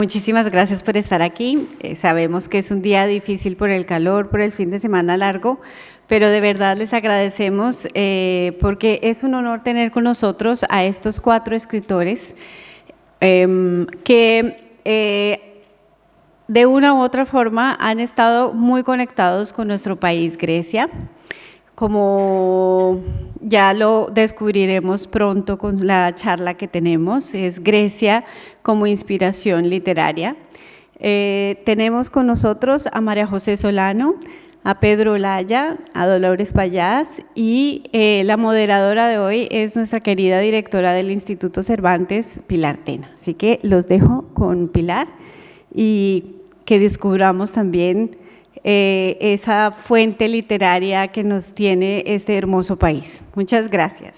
Muchísimas gracias por estar aquí. Sabemos que es un día difícil por el calor, por el fin de semana largo, pero de verdad les agradecemos porque es un honor tener con nosotros a estos 4 escritores que de una u otra forma han estado muy conectados con nuestro país, Grecia. Como ya lo descubriremos pronto con la charla que tenemos, es Grecia como inspiración literaria. Tenemos con nosotros a María José Solano, a Pedro Olaya, a Dolores Payás y la moderadora de hoy es nuestra querida directora del Instituto Cervantes, Pilar Tena. Así que los dejo con Pilar y que descubramos también esa fuente literaria que nos tiene este hermoso país. Muchas gracias.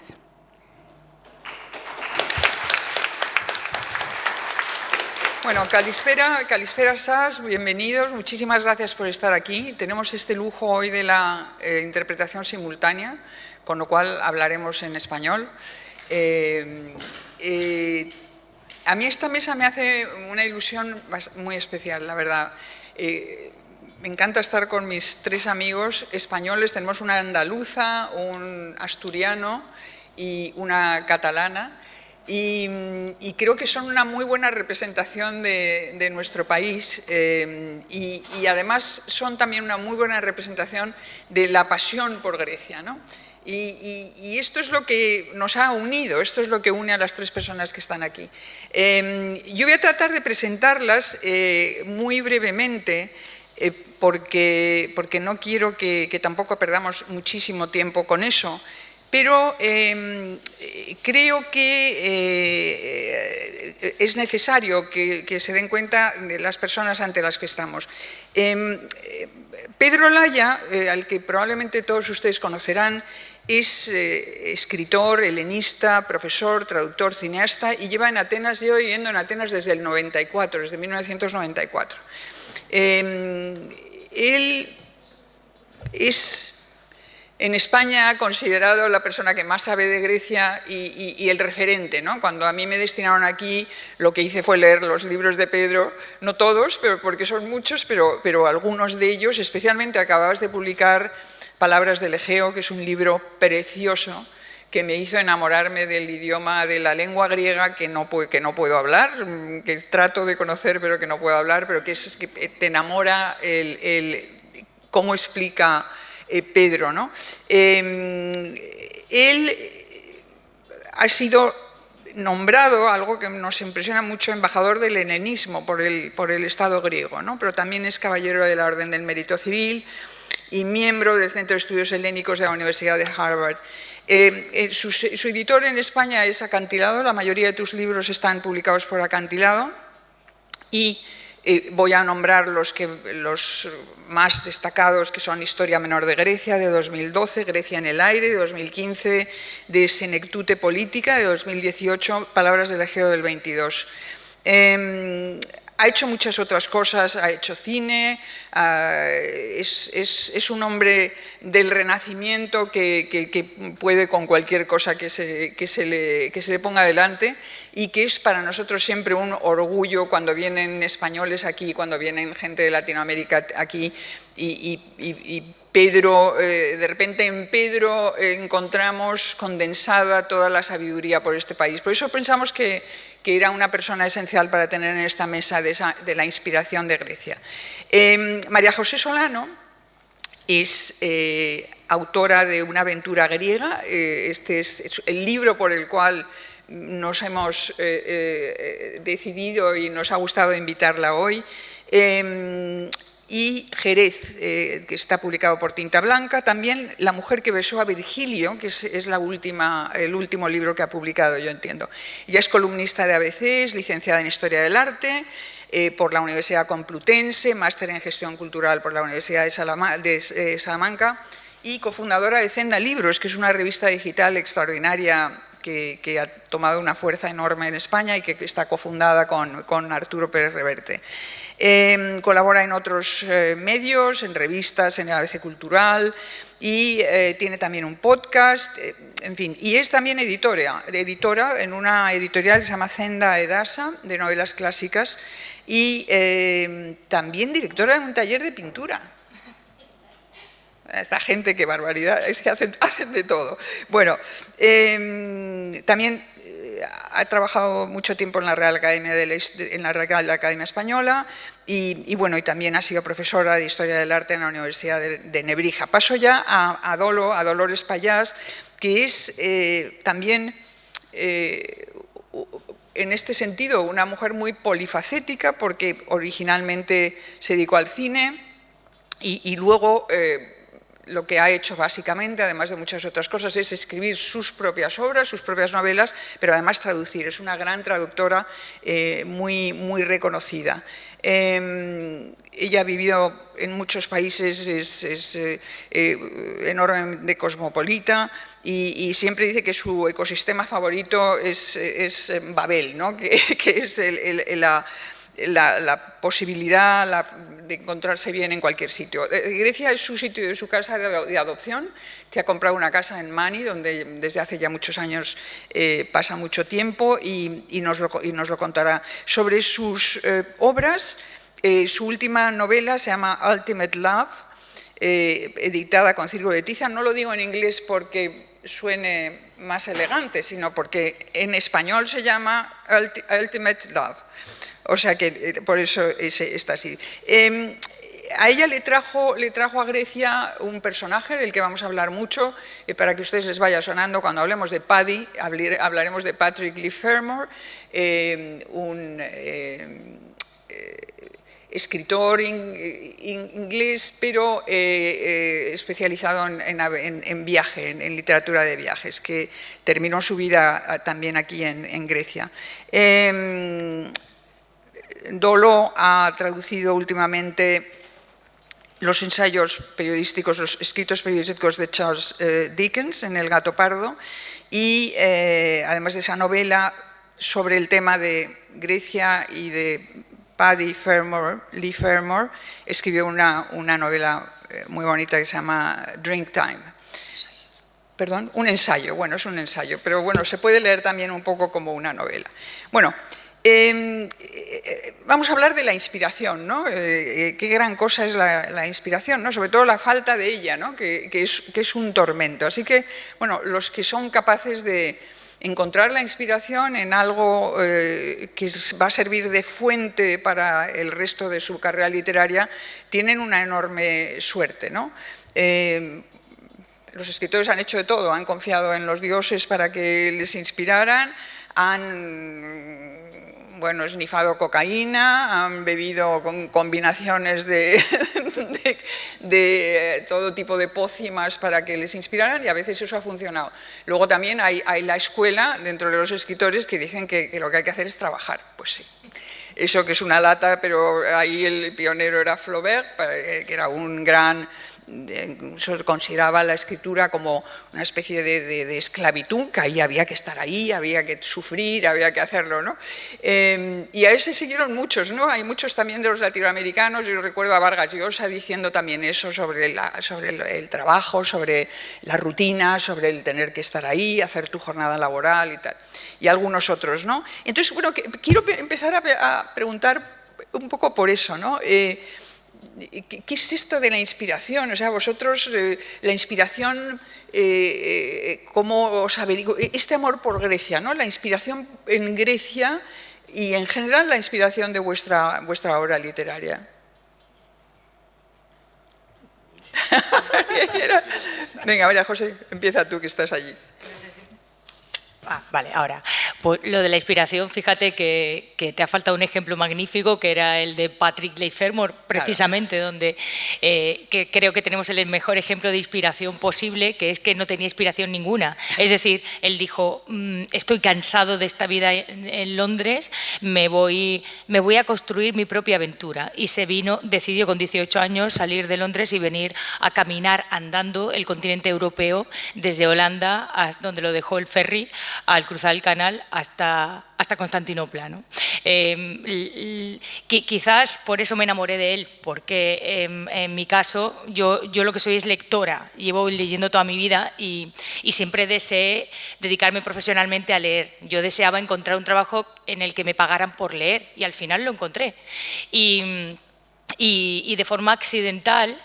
Bueno, Kalispera Sas, bienvenidos, muchísimas gracias por estar aquí. Tenemos este lujo hoy de la interpretación simultánea, con lo cual hablaremos en español. A mí esta mesa me hace una ilusión muy especial, la verdad. Me encanta estar con mis 3 amigos españoles. Tenemos una andaluza, un asturiano y una catalana. Y creo que son una muy buena representación de nuestro país y además son también una muy buena representación de la pasión por Grecia, ¿no? Y esto es lo que nos ha unido, esto es lo que une a las 3 personas que están aquí. Yo voy a tratar de presentarlas muy brevemente porque no quiero que tampoco perdamos muchísimo tiempo con eso. Pero creo que es necesario que se den cuenta de las personas ante las que estamos. Pedro Olaya, al que probablemente todos ustedes conocerán, es escritor, helenista, profesor, traductor, cineasta y lleva viviendo en Atenas desde el 94, desde 1994. Él es en España considerado la persona que más sabe de Grecia y el referente, ¿no? Cuando a mí me destinaron aquí, lo que hice fue leer los libros de Pedro, no todos, pero porque son muchos, pero algunos de ellos, especialmente acababas de publicar Palabras del Egeo, que es un libro precioso que me hizo enamorarme del idioma, de la lengua griega que no puedo hablar, que trato de conocer pero que no puedo hablar, pero que te enamora cómo explica Pedro, ¿no? Él ha sido nombrado, algo que nos impresiona mucho, embajador del helenismo por el Estado griego, ¿no? Pero también es caballero de la Orden del Mérito Civil y miembro del Centro de Estudios Helénicos de la Universidad de Harvard. Su editor en España es Acantilado, la mayoría de tus libros están publicados por Acantilado y voy a nombrar los más destacados, que son Historia Menor de Grecia, de 2012, Grecia en el aire, de 2015, de Senectute Política, de 2018, Palabras del Egeo del 22. Ha hecho muchas otras cosas, ha hecho cine, es un hombre del Renacimiento que puede con cualquier cosa que se le ponga delante y que es para nosotros siempre un orgullo cuando vienen españoles aquí, cuando vienen gente de Latinoamérica aquí y Pedro, de repente en Pedro encontramos condensada toda la sabiduría por este país. Por eso pensamos que era una persona esencial para tener en esta mesa de la inspiración de Grecia. María José Solano es autora de Una aventura griega. Este es el libro por el cual nos hemos decidido y nos ha gustado invitarla hoy. Y Jerez, que está publicado por Tinta Blanca, también La mujer que besó a Virgilio, que es el último libro que ha publicado, yo entiendo. Ella es columnista de ABC, es licenciada en Historia del Arte por la Universidad Complutense, máster en Gestión Cultural por la Universidad de Salamanca y cofundadora de Zenda Libros, que es una revista digital extraordinaria que ha tomado una fuerza enorme en España y que está cofundada con Arturo Pérez Reverte. Colabora en otros medios, en revistas, en el ABC Cultural y tiene también un podcast, en fin. Y es también editora en una editorial que se llama Zenda Edasa, de novelas clásicas, y también directora de un taller de pintura. Esta gente, qué barbaridad, es que hacen de todo. Bueno, también ha trabajado mucho tiempo en la Real Academia, Real Academia Española y bueno, y también ha sido profesora de Historia del Arte en la Universidad de Nebrija. Paso ya a Dolores Pallás, que es también, en este sentido, una mujer muy polifacética, porque originalmente se dedicó al cine y luego lo que ha hecho básicamente, además de muchas otras cosas, es escribir sus propias obras, sus propias novelas, pero además traducir. Es una gran traductora muy reconocida. Ella ha vivido en muchos países, es enormemente cosmopolita y siempre dice que su ecosistema favorito es Babel, ¿no? que es la posibilidad de encontrarse bien en cualquier sitio. Grecia es su sitio de su casa de adopción. Te ha comprado una casa en Mani, donde desde hace ya muchos años pasa mucho tiempo y nos lo contará. Sobre sus obras, su última novela se llama Ultimate Love, editada con Círculo de Tiza. No lo digo en inglés porque suene más elegante, sino porque en español se llama Ultimate Love. O sea que por eso está así. A ella le trajo a Grecia un personaje del que vamos a hablar mucho, para que a ustedes les vaya sonando cuando hablemos de Paddy, hablaremos de Patrick Leigh Fermor, un escritor inglés, pero especializado en viaje, en literatura de viajes, que terminó su vida también aquí en Grecia. Dolo ha traducido últimamente los ensayos periodísticos, los escritos periodísticos de Charles Dickens en El gato pardo y además de esa novela sobre el tema de Grecia y de Paddy Leigh Fermor, escribió una novela muy bonita que se llama Drink Time. Perdón, un ensayo, bueno, es un ensayo, pero bueno, se puede leer también un poco como una novela. Bueno, vamos a hablar de la inspiración, ¿no? Qué gran cosa es la inspiración, ¿no? Sobre todo la falta de ella, ¿no? que es un tormento. Así que, bueno, los que son capaces de encontrar la inspiración en algo que va a servir de fuente para el resto de su carrera literaria, tienen una enorme suerte, ¿no? Los escritores han hecho de todo, han confiado en los dioses para que les inspiraran, han esnifado cocaína, han bebido con combinaciones de todo tipo de pócimas para que les inspiraran y a veces eso ha funcionado. Luego también hay la escuela dentro de los escritores que dicen que lo que hay que hacer es trabajar. Pues sí. Eso que es una lata, pero ahí el pionero era Flaubert, que era un gran... Se consideraba la escritura como una especie de esclavitud, que ahí había que estar ahí, había que sufrir, había que hacerlo, ¿no? Y a ese siguieron muchos, ¿no? Hay muchos también de los latinoamericanos. Yo recuerdo a Vargas Llosa diciendo también eso sobre el trabajo, sobre la rutina, sobre el tener que estar ahí, hacer tu jornada laboral y tal. Y algunos otros, ¿no? Entonces, bueno, quiero empezar a preguntar un poco por eso, ¿no? ¿Qué es esto de la inspiración? O sea, vosotros, la inspiración, ¿cómo os averiguo? Este amor por Grecia, ¿no? La inspiración en Grecia y en general la inspiración de vuestra obra literaria. Venga, vaya, José, empieza tú, que estás allí. Vale, ahora, pues lo de la inspiración, fíjate que te ha faltado un ejemplo magnífico, que era el de Patrick Leigh Fermor, precisamente, claro. Donde que creo que tenemos el mejor ejemplo de inspiración posible, que es que no tenía inspiración ninguna. Es decir, él dijo, estoy cansado de esta vida en Londres, me voy a construir mi propia aventura. Y decidió con 18 años salir de Londres y venir a caminar andando el continente europeo, desde Holanda, a donde lo dejó el ferry, al cruzar el canal hasta Constantinopla, ¿no? Quizás por eso me enamoré de él, porque en mi caso yo lo que soy es lectora, llevo leyendo toda mi vida y siempre deseé dedicarme profesionalmente a leer. Yo deseaba encontrar un trabajo en el que me pagaran por leer y al final lo encontré. Y de forma accidental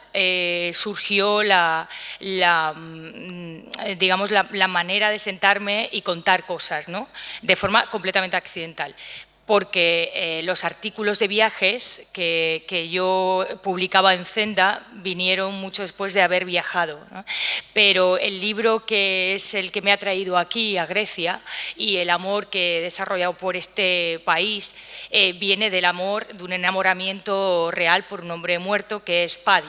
surgió digamos, la manera de sentarme y contar cosas, ¿no? De forma completamente accidental. Porque los artículos de viajes que yo publicaba en Zenda vinieron mucho después de haber viajado, ¿no? Pero el libro que es el que me ha traído aquí, a Grecia, y el amor que he desarrollado por este país, viene del amor, de un enamoramiento real por un hombre muerto que es Paddy.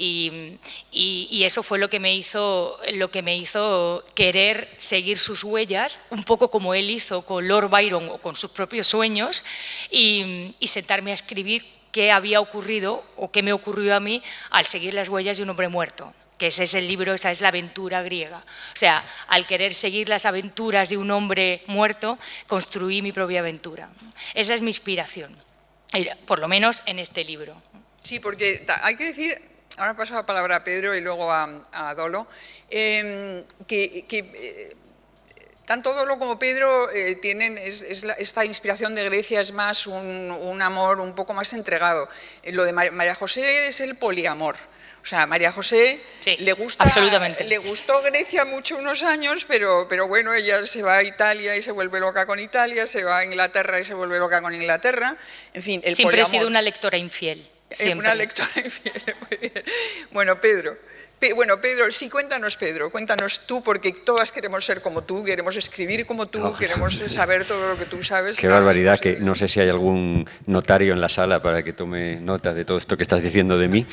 Y eso fue lo que me hizo querer seguir sus huellas, un poco como él hizo con Lord Byron o con sus propios sueños, y sentarme a escribir qué había ocurrido o qué me ocurrió a mí al seguir las huellas de un hombre muerto, que ese es el libro, esa es la aventura griega. O sea, al querer seguir las aventuras de un hombre muerto, construí mi propia aventura. Esa es mi inspiración, por lo menos en este libro. Sí, porque hay que decir, ahora paso la palabra a Pedro y luego a Dolo, tanto Dolo como Pedro tienen esta inspiración de Grecia, es más un amor un poco más entregado. Lo de María José es el poliamor. O sea, María José sí, le gustó Grecia mucho unos años, pero bueno, ella se va a Italia y se vuelve loca con Italia, se va a Inglaterra y se vuelve loca con Inglaterra. En fin, el siempre poliamor. He sido una lectora infiel. Siempre. Una lectora infiel, muy bien. Bueno, Pedro. Pedro, sí, cuéntanos, Pedro, cuéntanos tú, porque todas queremos ser como tú, queremos escribir como tú, queremos saber todo lo que tú sabes. Qué barbaridad, que no sé si hay algún notario en la sala para que tome nota de todo esto que estás diciendo de mí,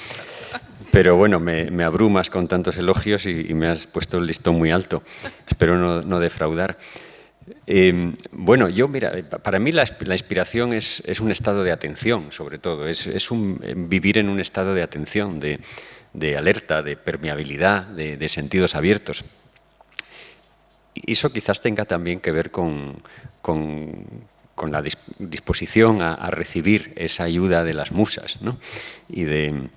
pero bueno, me abrumas con tantos elogios y me has puesto el listón muy alto. Espero no defraudar. Bueno, mira, para mí la inspiración es un estado de atención, sobre todo, es vivir en un estado de atención, de alerta, de permeabilidad, de sentidos abiertos. Y eso quizás tenga también que ver con la disposición a recibir esa ayuda de las musas, ¿no? y de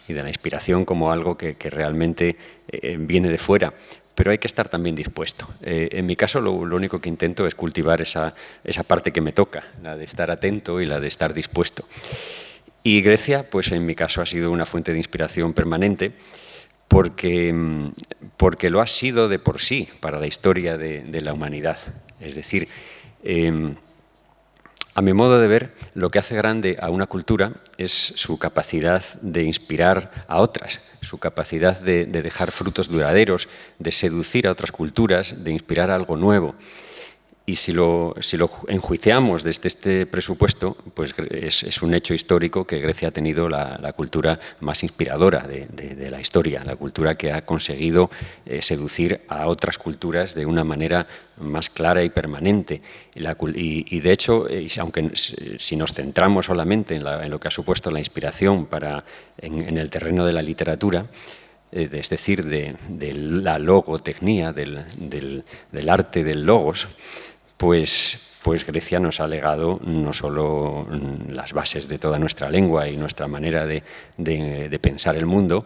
la inspiración como algo que realmente viene de fuera. Pero hay que estar también dispuesto. En mi caso, lo único que intento es cultivar esa parte que me toca, la de estar atento y la de estar dispuesto. Y Grecia, pues en mi caso, ha sido una fuente de inspiración permanente porque lo ha sido de por sí para la historia de la humanidad. Es decir, a mi modo de ver, lo que hace grande a una cultura es su capacidad de inspirar a otras, su capacidad de dejar frutos duraderos, de seducir a otras culturas, de inspirar algo nuevo. Y si lo enjuiciamos desde este presupuesto, pues es un hecho histórico que Grecia ha tenido la cultura más inspiradora de la historia, la cultura que ha conseguido seducir a otras culturas de una manera más clara y permanente. Y de hecho, aunque si nos centramos solamente en lo que ha supuesto la inspiración en el terreno de la literatura, es decir, de la logotecnia, del arte del logos, pues Grecia nos ha legado no solo las bases de toda nuestra lengua y nuestra manera de pensar el mundo,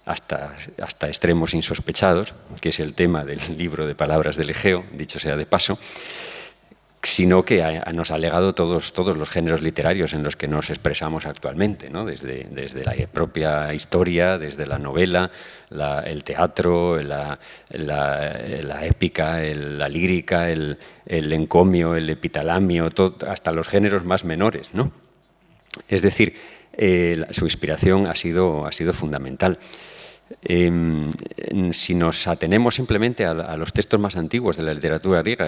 hasta extremos insospechados, que es el tema del libro de palabras del Egeo, dicho sea de paso, sino que nos ha legado todos los géneros literarios en los que nos expresamos actualmente, ¿no? Desde la propia historia, desde la novela, el teatro, la épica, la lírica, el encomio, el epitalamio, hasta los géneros más menores, ¿no? Es decir, su inspiración ha sido fundamental. Si nos atenemos simplemente a los textos más antiguos de la literatura griega,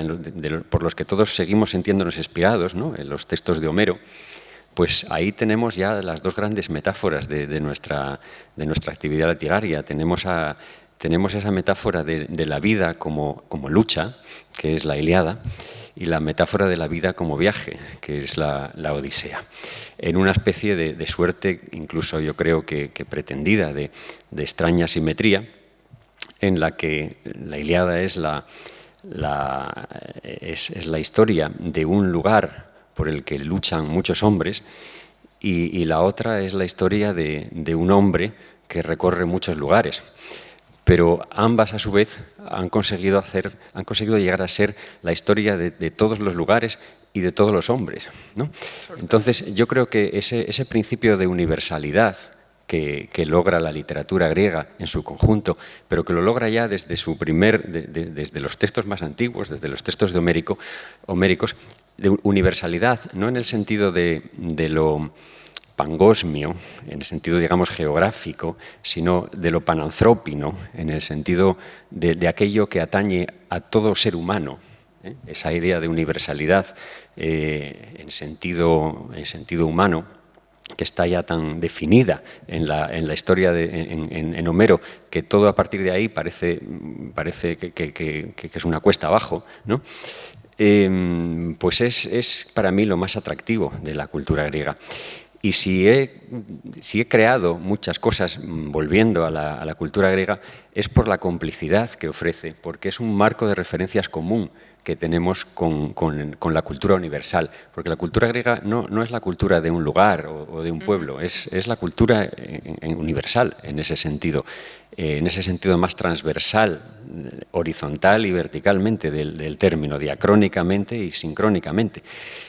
por los que todos seguimos sintiéndonos inspirados, ¿no? En los textos de Homero, pues ahí tenemos ya las dos grandes metáforas de nuestra actividad literaria. Tenemos esa metáfora de la vida como lucha, que es la Ilíada, y la metáfora de la vida como viaje, que es la Odisea. En una especie de suerte, incluso yo creo que pretendida, de extraña simetría, en la que la Ilíada es es la historia de un lugar por el que luchan muchos hombres, y la otra es la historia de un hombre que recorre muchos lugares. Pero ambas, a su vez, han conseguido llegar a ser la historia de todos los lugares y de todos los hombres, ¿no? Entonces, yo creo que ese principio de universalidad que logra la literatura griega en su conjunto, pero que lo logra ya desde desde los textos más antiguos, desde los textos de homéricos, de universalidad, no en el sentido de lo pangosmio, en el sentido, digamos, geográfico, sino de lo pananthrópino, en el sentido de aquello que atañe a todo ser humano. Esa idea de universalidad en sentido humano, que está ya tan definida en la historia en Homero, que todo a partir de ahí parece que es una cuesta abajo, ¿no? Pues es para mí lo más atractivo de la cultura griega. Y si he creado muchas cosas volviendo a la cultura griega, es por la complicidad que ofrece, porque es un marco de referencias común que tenemos con la cultura universal, porque la cultura griega no es la cultura de un lugar o de un pueblo, es la cultura universal en ese sentido más transversal, horizontal y verticalmente del término, diacrónicamente y sincrónicamente.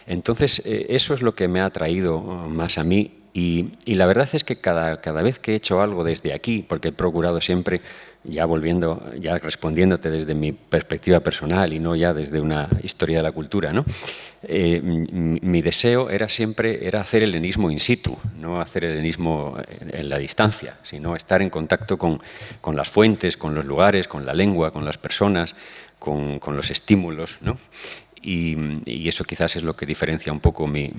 Entonces, eso es lo que me ha atraído más a mí, y la verdad es que cada vez que he hecho algo desde aquí, porque he procurado siempre, ya respondiéndote desde mi perspectiva personal y no ya desde una historia de la cultura, ¿no? Mi deseo era siempre hacer helenismo in situ, no hacer helenismo en la distancia, sino estar en contacto con las fuentes, con los lugares, con la lengua, con las personas, con los estímulos, ¿no? Y eso quizás es lo que diferencia un poco mi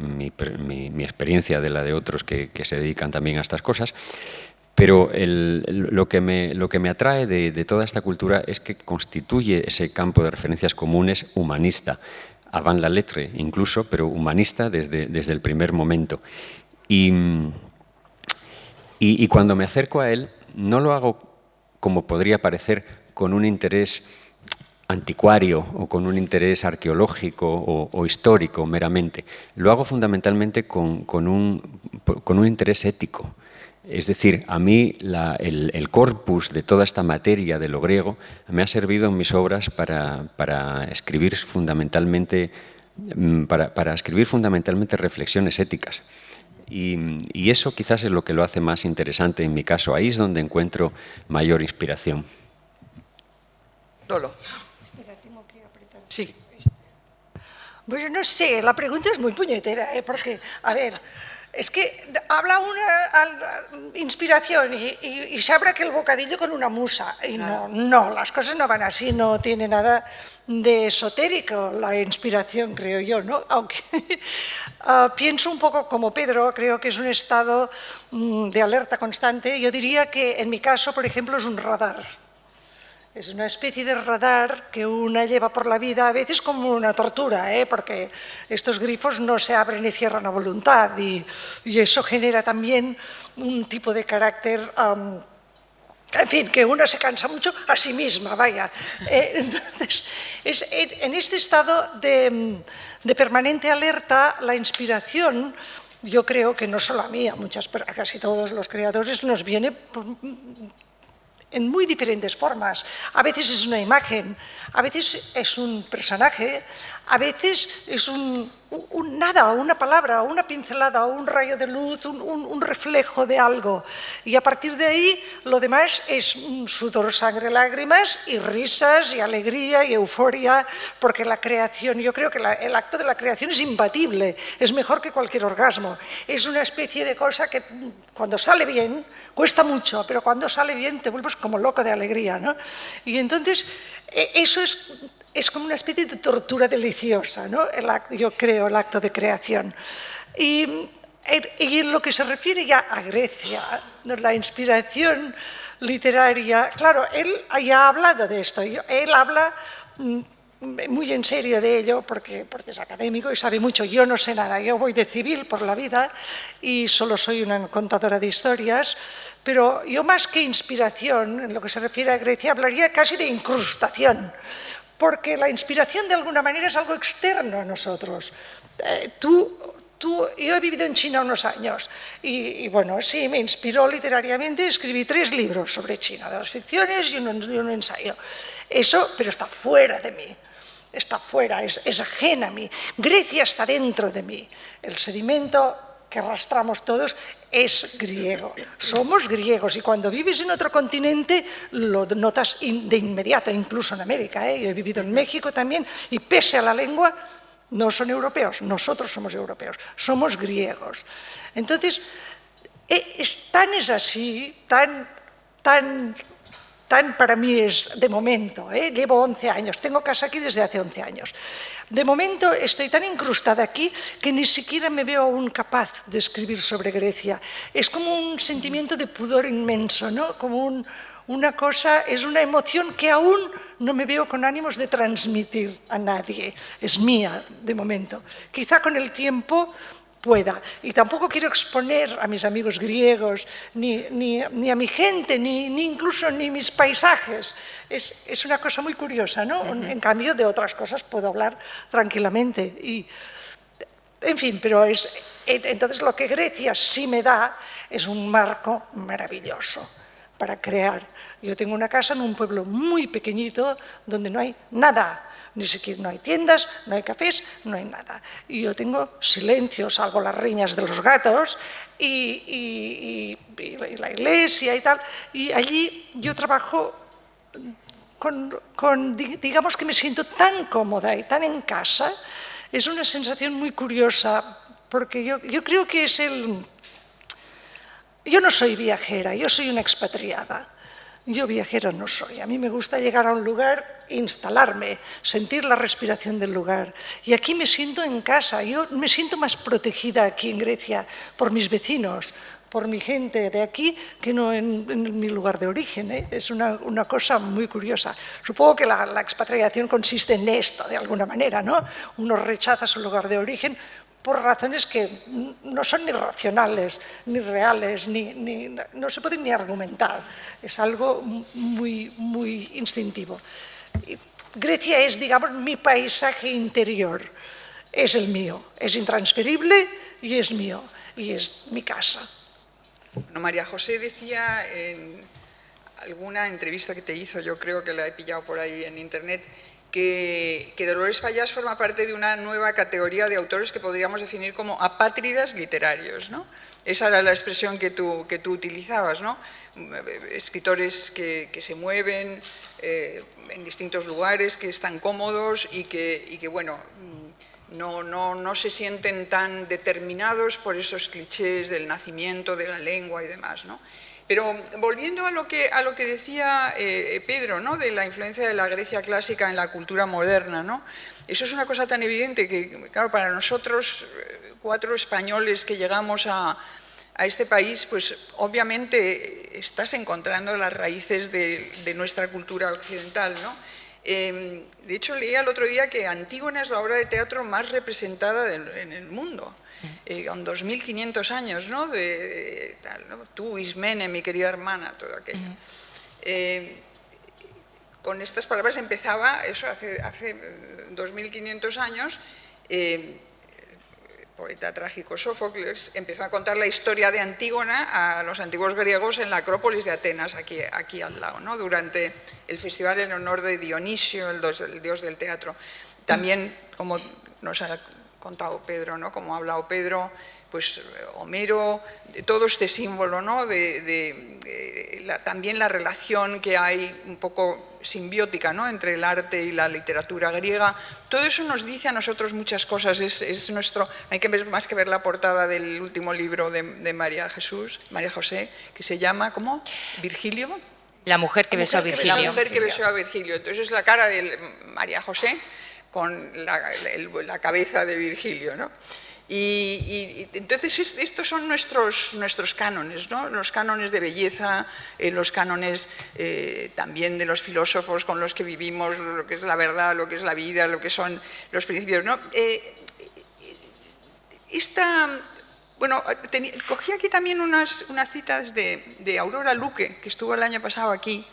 experiencia de la de otros que se dedican también a estas cosas. Pero lo que me atrae de toda esta cultura es que constituye ese campo de referencias comunes humanista, avant la lettre incluso, pero humanista desde el primer momento. Y cuando me acerco a él, no lo hago, como podría parecer, con un interés anticuario o con un interés arqueológico o histórico meramente. Lo hago fundamentalmente con un interés ético. Es decir, a mí el corpus de toda esta materia de lo griego me ha servido en mis obras para escribir fundamentalmente reflexiones éticas. Y eso quizás es lo que lo hace más interesante en mi caso. Ahí es donde encuentro mayor inspiración. Lolo. Sí. Pues no sé, la pregunta es muy puñetera, porque, a ver, es que habla una inspiración y se abre aquel bocadillo con una musa. Y no, las cosas no van así, no tiene nada de esotérico la inspiración, creo yo, ¿no? Aunque pienso un poco como Pedro, creo que es un estado de alerta constante. Yo diría que en mi caso, por ejemplo, es un radar. Es una especie de radar que una lleva por la vida, a veces como una tortura, porque estos grifos no se abren y cierran a voluntad, y eso genera también un tipo de carácter, en fin, que uno se cansa mucho a sí misma, vaya. Entonces, en este estado de permanente alerta, la inspiración, yo creo que no solo a mí, a casi todos los creadores, nos viene en muy diferentes formas. A veces es una imagen, a veces es un personaje, a veces es nada, una palabra, una pincelada, un rayo de luz, un reflejo de algo. Y a partir de ahí, lo demás es sudor, sangre, lágrimas y risas y alegría y euforia, porque la creación, yo creo que el acto de la creación es imbatible, es mejor que cualquier orgasmo. Es una especie de cosa que cuando sale bien, cuesta mucho, pero cuando sale bien te vuelves como loco de alegría, ¿no? Y entonces, eso es como una especie de tortura deliciosa, ¿no? Yo creo, el acto de creación. Y en lo que se refiere ya a Grecia, la inspiración literaria, claro, él ya ha hablado de esto, él habla muy en serio de ello porque es académico y sabe mucho. Yo no sé nada, yo voy de civil por la vida y solo soy una contadora de historias, pero yo más que inspiración, en lo que se refiere a Grecia, hablaría casi de incrustación, porque la inspiración de alguna manera es algo externo a nosotros. Yo he vivido en China unos años y bueno, sí, me inspiró literariamente, escribí 3 libros sobre China, de las ficciones y un ensayo. Eso, pero está fuera de mí, está fuera, es ajena a mí. Grecia está dentro de mí. El sedimento que arrastramos todos es griego. Somos griegos y cuando vives en otro continente lo notas de inmediato, incluso en América. Yo he vivido en México también y pese a la lengua, no son europeos, nosotros somos europeos, somos griegos. Entonces, tan es así, tan para mí es de momento, llevo 11 años, tengo casa aquí desde hace 11 años. De momento estoy tan incrustada aquí que ni siquiera me veo aún capaz de escribir sobre Grecia. Es como un sentimiento de pudor inmenso, ¿no? Como una cosa, es una emoción que aún no me veo con ánimos de transmitir a nadie. Es mía, de momento. Quizá con el tiempo pueda. Y tampoco quiero exponer a mis amigos griegos, ni a mi gente, ni incluso ni mis paisajes. Es una cosa muy curiosa, ¿no? En cambio, de otras cosas puedo hablar tranquilamente. Y, en fin, pero entonces lo que Grecia sí me da es un marco maravilloso para crear. Yo tengo una casa en un pueblo muy pequeñito donde no hay nada, ni siquiera no hay tiendas, no hay cafés, no hay nada. Y yo tengo silencio, salvo las riñas de los gatos y la iglesia y tal. Y allí yo trabajo digamos que me siento tan cómoda y tan en casa. Es una sensación muy curiosa porque yo creo que es Yo no soy viajera, yo soy una expatriada. Yo viajera no soy. A mí me gusta llegar a un lugar, instalarme, sentir la respiración del lugar. Y aquí me siento en casa. Yo me siento más protegida aquí en Grecia por mis vecinos, por mi gente de aquí, que no en mi lugar de origen. Es una cosa muy curiosa. Supongo que la expatriación consiste en esto, de alguna manera, ¿no? Uno rechaza su lugar de origen por razones que no son ni racionales, ni reales, no se pueden ni argumentar. Es algo muy, muy instintivo. Grecia es, digamos, mi paisaje interior. Es el mío, es intransferible y es mío, y es mi casa. Bueno, María José decía en alguna entrevista que te hizo, yo creo que la he pillado por ahí en internet, que Dolores Pallás forma parte de una nueva categoría de autores que podríamos definir como apátridas literarios, ¿no? Esa era la expresión que tú utilizabas, ¿no? Escritores que se mueven en distintos lugares, que están cómodos y que bueno, no se sienten tan determinados por esos clichés del nacimiento, de la lengua y demás, ¿no? Pero volviendo a lo que decía Pedro, ¿no? De la influencia de la Grecia clásica en la cultura moderna, ¿no? Eso es una cosa tan evidente que, claro, para nosotros, 4 españoles que llegamos a este país, pues obviamente estás encontrando las raíces de nuestra cultura occidental, ¿no? De hecho, leía el otro día que Antígona es la obra de teatro más representada en el mundo. Con 2500 años, ¿no? ¿no? Tú, Ismene, mi querida hermana, todo aquello. Con estas palabras empezaba, eso hace 2500 años, el poeta trágico Sófocles empezó a contar la historia de Antígona a los antiguos griegos en la Acrópolis de Atenas, aquí al lado, ¿no? Durante el festival en honor de Dionisio, el dios del teatro. También, como nos ha contado Pedro, ¿no? Como ha hablado Pedro, pues Homero, todo este símbolo, ¿no? También la relación que hay un poco simbiótica, ¿no? Entre el arte y la literatura griega. Todo eso nos dice a nosotros muchas cosas. Es nuestro, no hay que ver, más que ver la portada del último libro de María José, que se llama, ¿cómo? ¿Virgilio? La mujer que besó a Virgilio. La mujer que besó a Virgilio. Entonces es la cara de María José con la cabeza de Virgilio, ¿no? Y entonces estos son nuestros cánones, ¿no? Los cánones de belleza, los cánones también de los filósofos con los que vivimos, lo que es la verdad, lo que es la vida, lo que son los principios, ¿no? Bueno, cogí aquí también unas citas de Aurora Luque, que estuvo el año pasado aquí,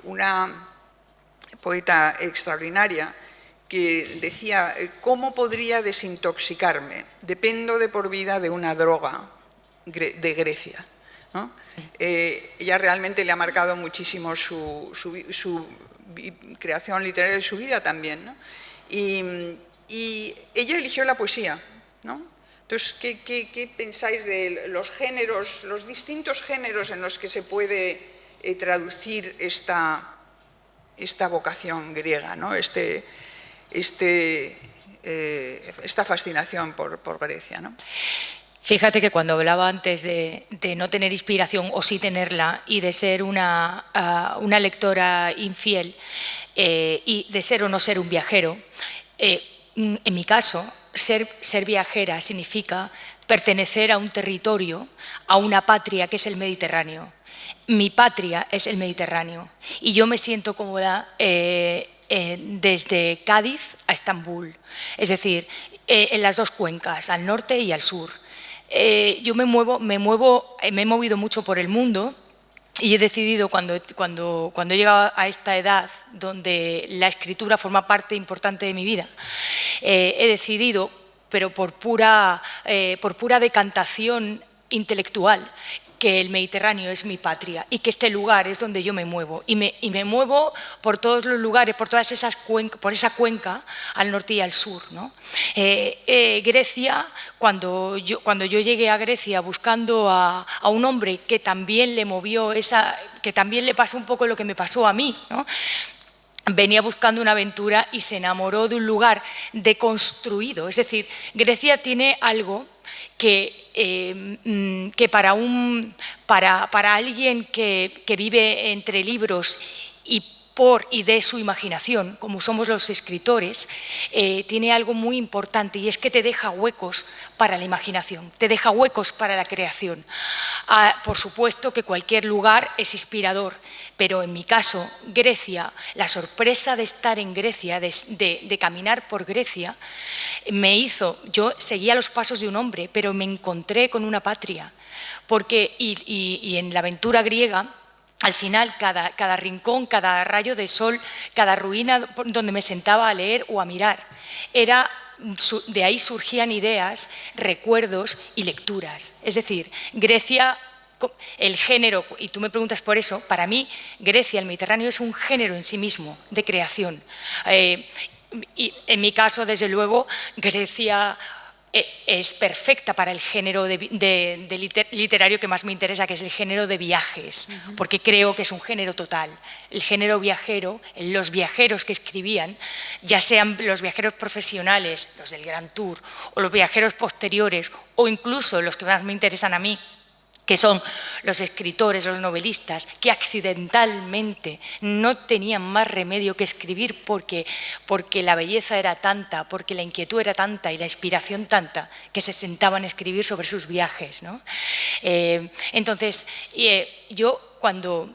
una poeta extraordinaria, que decía, ¿cómo podría desintoxicarme? Dependo de por vida de una droga de Grecia, ¿no? Ella realmente le ha marcado muchísimo su creación literaria y su vida también, ¿no? Y ella eligió la poesía, ¿no? Entonces, ¿qué pensáis de los géneros, los distintos géneros en los que se puede traducir esta vocación griega, ¿no? Esta fascinación por Grecia, ¿no? Fíjate que cuando hablaba antes de no tener inspiración o sí tenerla y de ser una lectora infiel y de ser o no ser un viajero, en mi caso, ser viajera significa pertenecer a un territorio, a una patria que es el Mediterráneo. Mi patria es el Mediterráneo y yo me siento cómoda desde Cádiz a Estambul, es decir, en las dos cuencas, al norte y al sur. Yo me he movido mucho por el mundo y he decidido, cuando he llegado a esta edad donde la escritura forma parte importante de mi vida, he decidido, pero por pura decantación intelectual, que el Mediterráneo es mi patria y que este lugar es donde yo me muevo. Y me muevo por todos los lugares, por todas esas cuencas, por esa cuenca al norte y al sur, ¿no? Grecia, cuando yo llegué a Grecia buscando a un hombre que también le movió que también le pasó un poco lo que me pasó a mí, ¿no? Venía buscando una aventura y se enamoró de un lugar deconstruido. Es decir, Grecia tiene algo que para alguien que vive entre libros y de su imaginación, como somos los escritores, tiene algo muy importante, y es que te deja huecos para la imaginación, te deja huecos para la creación. Por supuesto que cualquier lugar es inspirador, pero en mi caso, Grecia, la sorpresa de estar en Grecia, de caminar por Grecia, yo seguía los pasos de un hombre, pero me encontré con una patria, y en la aventura griega, al final, cada rincón, cada rayo de sol, cada ruina donde me sentaba a leer o a mirar, de ahí surgían ideas, recuerdos y lecturas. Es decir, Grecia, el género, y tú me preguntas por eso, para mí Grecia, el Mediterráneo, es un género en sí mismo de creación. Y en mi caso, desde luego, Grecia es perfecta para el género literario que más me interesa, que es el género de viajes, porque creo que es un género total. El género viajero, los viajeros que escribían, ya sean los viajeros profesionales, los del Grand Tour, o los viajeros posteriores, o incluso los que más me interesan a mí, que son los escritores, los novelistas, que accidentalmente no tenían más remedio que escribir porque la belleza era tanta, porque la inquietud era tanta y la inspiración tanta, que se sentaban a escribir sobre sus viajes, ¿no? Entonces, yo cuando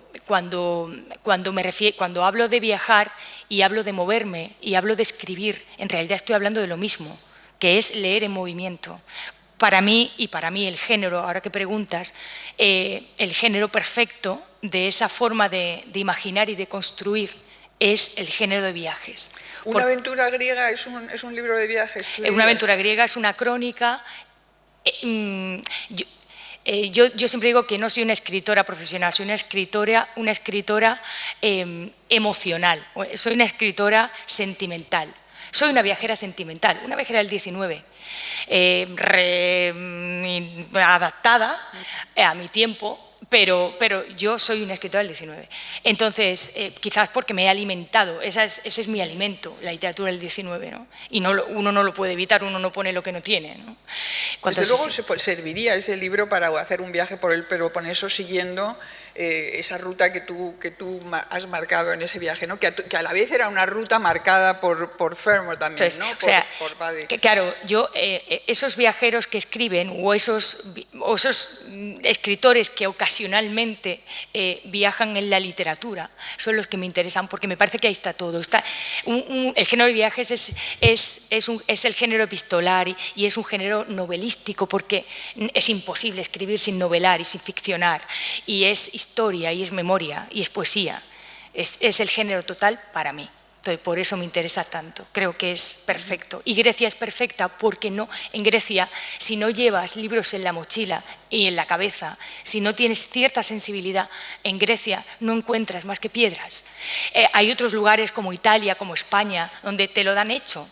hablo de viajar y hablo de moverme y hablo de escribir, en realidad estoy hablando de lo mismo, que es leer en movimiento. Para mí el género, ahora que preguntas, el género perfecto de esa forma de imaginar y de construir es el género de viajes. ¿Una aventura griega es un libro de viajes? Una aventura griega es una crónica. Yo siempre digo que no soy una escritora profesional, soy una escritora emocional, soy una escritora sentimental. Soy una viajera sentimental, una viajera del 19, adaptada a mi tiempo, pero yo soy una escritora del 19. Entonces, quizás porque me he alimentado, ese es mi alimento, la literatura del 19, ¿no? Y uno no lo puede evitar, uno no pone lo que no tiene, ¿no? Desde luego serviría ese libro para hacer un viaje por el Peloponeso siguiendo esa ruta que tú has marcado en ese viaje, ¿no? Que a la vez era una ruta marcada por Fermor también, ¿no? Por Paddy. Claro, esos viajeros que escriben o esos escritores que ocasionalmente viajan en la literatura son los que me interesan, porque me parece que ahí está todo. El género de viajes es el género epistolar y es un género novelístico, porque es imposible escribir sin novelar y sin ficcionar, y es historia y es memoria y es poesía. es el género total para mí. Entonces, por eso me interesa tanto, creo que es perfecto. Y Grecia es perfecta porque en Grecia, si no llevas libros en la mochila y en la cabeza, si no tienes cierta sensibilidad, en Grecia no encuentras más que piedras. Hay otros lugares como Italia, como España, donde te lo dan hecho,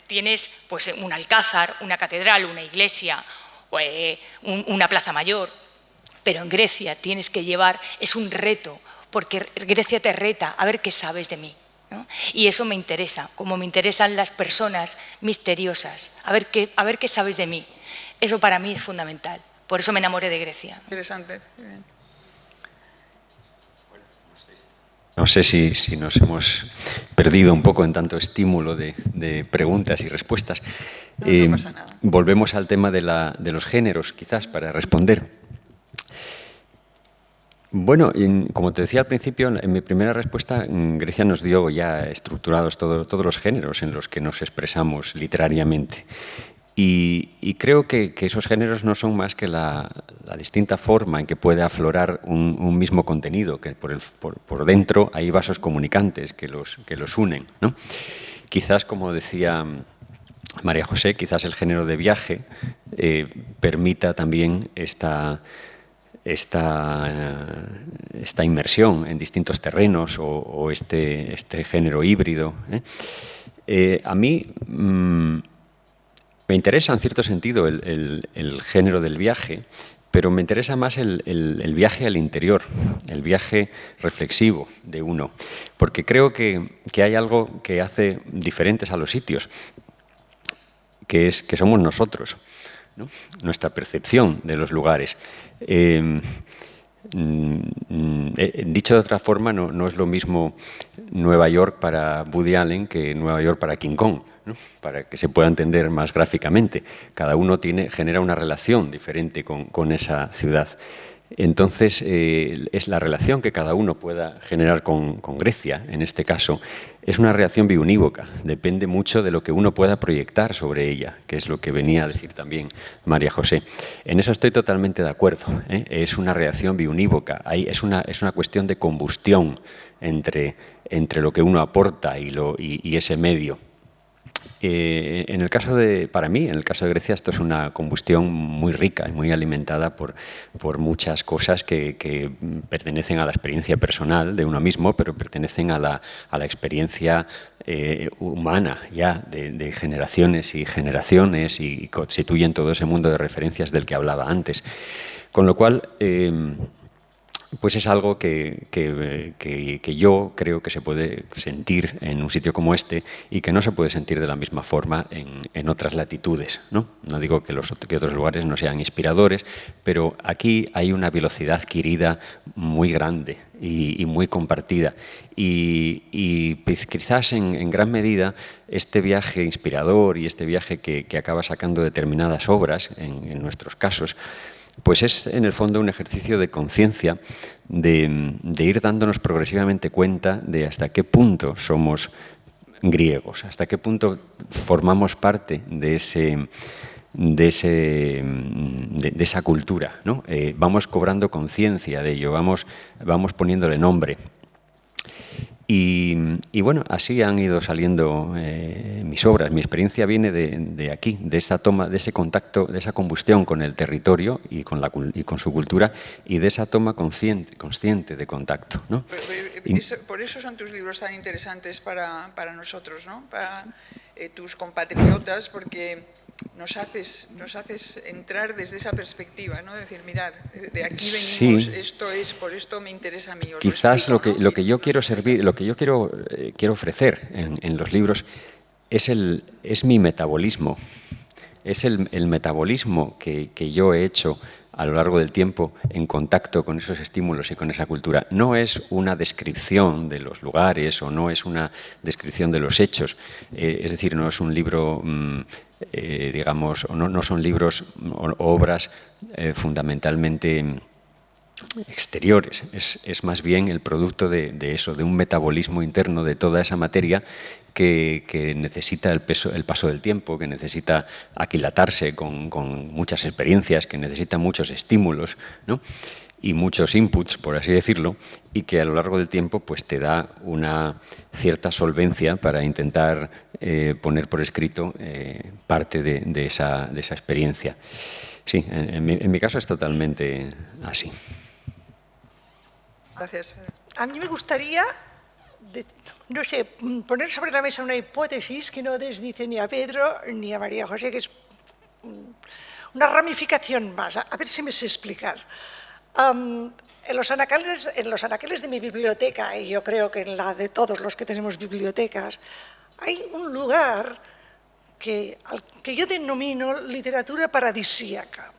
tienes pues, un alcázar, una catedral, una iglesia, una plaza mayor, pero en Grecia tienes que llevar, es un reto, porque Grecia te reta a ver qué sabes de mí, ¿no? Y eso me interesa, como me interesan las personas misteriosas, a ver qué sabes de mí. Eso para mí es fundamental, por eso me enamoré de Grecia. Interesante. Bien. No sé si nos hemos perdido un poco en tanto estímulo de preguntas y respuestas. No pasa nada. Volvemos al tema de los géneros, quizás, para responder. Bueno, como te decía al principio, en mi primera respuesta, Grecia nos dio ya estructurados todos los géneros en los que nos expresamos literariamente. Y creo que esos géneros no son más que la distinta forma en que puede aflorar un mismo contenido, que por dentro hay vasos comunicantes que los unen, ¿no? Quizás, como decía María José, quizás el género de viaje permita también esta inmersión en distintos terrenos o este género híbrido. A mí me interesa en cierto sentido el género del viaje, pero me interesa más el viaje al interior, el viaje reflexivo de uno, porque creo que hay algo que hace diferentes a los sitios, que somos nosotros, ¿no? Nuestra percepción de los lugares. Dicho de otra forma, no es lo mismo Nueva York para Woody Allen que Nueva York para King Kong, ¿no? Para que se pueda entender más gráficamente. Cada uno genera una relación diferente con esa ciudad. Entonces, es la relación que cada uno pueda generar con Grecia, en este caso, es una relación biunívoca. Depende mucho de lo que uno pueda proyectar sobre ella, que es lo que venía a decir también María José. En eso estoy totalmente de acuerdo, ¿eh? Es una reacción biunívoca. Es una cuestión de combustión entre lo que uno aporta y ese medio. En el caso para mí, en el caso de Grecia, esto es una combustión muy rica y muy alimentada por muchas cosas que pertenecen a la experiencia personal de uno mismo, pero pertenecen a la experiencia humana ya de generaciones y generaciones y constituyen todo ese mundo de referencias del que hablaba antes. Con lo cual, pues es algo que yo creo que se puede sentir en un sitio como este y que no se puede sentir de la misma forma en otras latitudes, ¿no? No digo que otros lugares no sean inspiradores, pero aquí hay una velocidad adquirida muy grande y muy compartida. Y pues quizás en gran medida este viaje inspirador y este viaje que acaba sacando determinadas obras, en nuestros casos, pues es en el fondo un ejercicio de conciencia, de ir dándonos progresivamente cuenta de hasta qué punto somos griegos, hasta qué punto formamos parte de esa cultura, ¿no? Vamos cobrando conciencia de ello, vamos poniéndole nombre. Y bueno, así han ido saliendo mis obras. Mi experiencia viene de aquí, de esa toma, de ese contacto, de esa combustión con el territorio y con su cultura, y de esa toma consciente de contacto, ¿no? Por eso son tus libros tan interesantes para nosotros, ¿no? Para tus compatriotas, porque nos haces entrar desde esa perspectiva, ¿no? Decir, mirad, de aquí venimos, sí. Por esto me interesa a mí. Quizás lo que yo quiero servir, lo que yo quiero ofrecer en los libros es mi metabolismo, es el metabolismo que yo he hecho a lo largo del tiempo en contacto con esos estímulos y con esa cultura. No es una descripción de los lugares o no es una descripción de los hechos, es decir, no es un libro, digamos, no son libros o obras fundamentalmente exteriores, es más bien el producto de eso, de un metabolismo interno de toda esa materia que necesita el paso del tiempo, que necesita aquilatarse con muchas experiencias, que necesita muchos estímulos, ¿no? y muchos inputs, por así decirlo, y que a lo largo del tiempo pues, te da una cierta solvencia para intentar poner por escrito parte de esa experiencia. Sí, en mi caso es totalmente así. Gracias. A mí me gustaría, no sé, poner sobre la mesa una hipótesis que no desdice ni a Pedro ni a María José, que es una ramificación más. A ver si me sé explicar. En los anaqueles de mi biblioteca, y yo creo que en la de todos los que tenemos bibliotecas, hay un lugar que yo denomino literatura paradisíaca,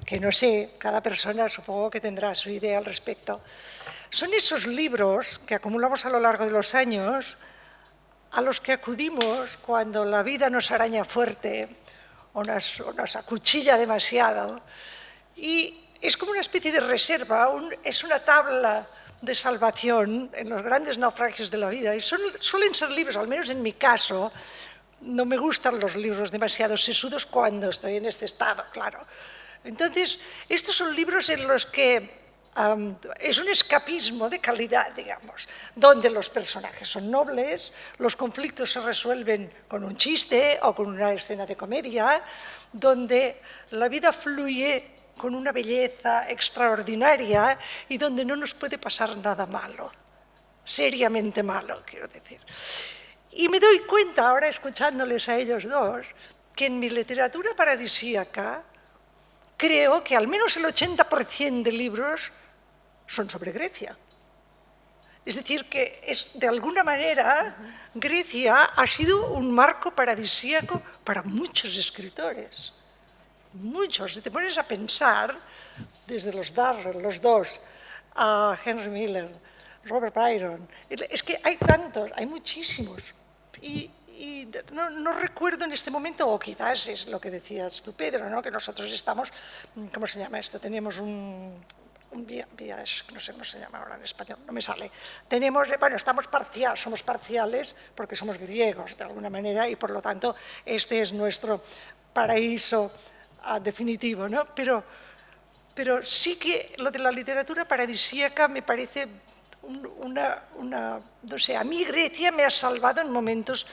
que no sé, cada persona supongo que tendrá su idea al respecto. Son esos libros que acumulamos a lo largo de los años, a los que acudimos cuando la vida nos araña fuerte o nos acuchilla demasiado, y es como una especie de reserva, es una tabla de salvación en los grandes naufragios de la vida, y suelen ser libros, al menos en mi caso. No me gustan los libros demasiado sesudos cuando estoy en este estado, claro. Entonces, estos son libros en los que es un escapismo de calidad, digamos, donde los personajes son nobles, los conflictos se resuelven con un chiste o con una escena de comedia, donde la vida fluye con una belleza extraordinaria y donde no nos puede pasar nada malo, seriamente malo, quiero decir. Y me doy cuenta, ahora escuchándoles a ellos dos, que en mi literatura paradisíaca creo que al menos el 80% de libros son sobre Grecia. Es decir, que de alguna manera Grecia ha sido un marco paradisíaco para muchos escritores. Muchos. Si te pones a pensar, desde los Darrell, los dos, a Henry Miller, Robert Byron, es que hay tantos, hay muchísimos. Y no recuerdo en este momento, o quizás es lo que decías tú, Pedro, ¿no? Que nosotros estamos, ¿cómo se llama esto? Tenemos un viaje, no sé cómo se llama ahora en español, no me sale. Bueno, somos parciales porque somos griegos de alguna manera y por lo tanto este es nuestro paraíso definitivo, ¿no? Pero sí que lo de la literatura paradisíaca me parece no sé, a mí Grecia me ha salvado en momentos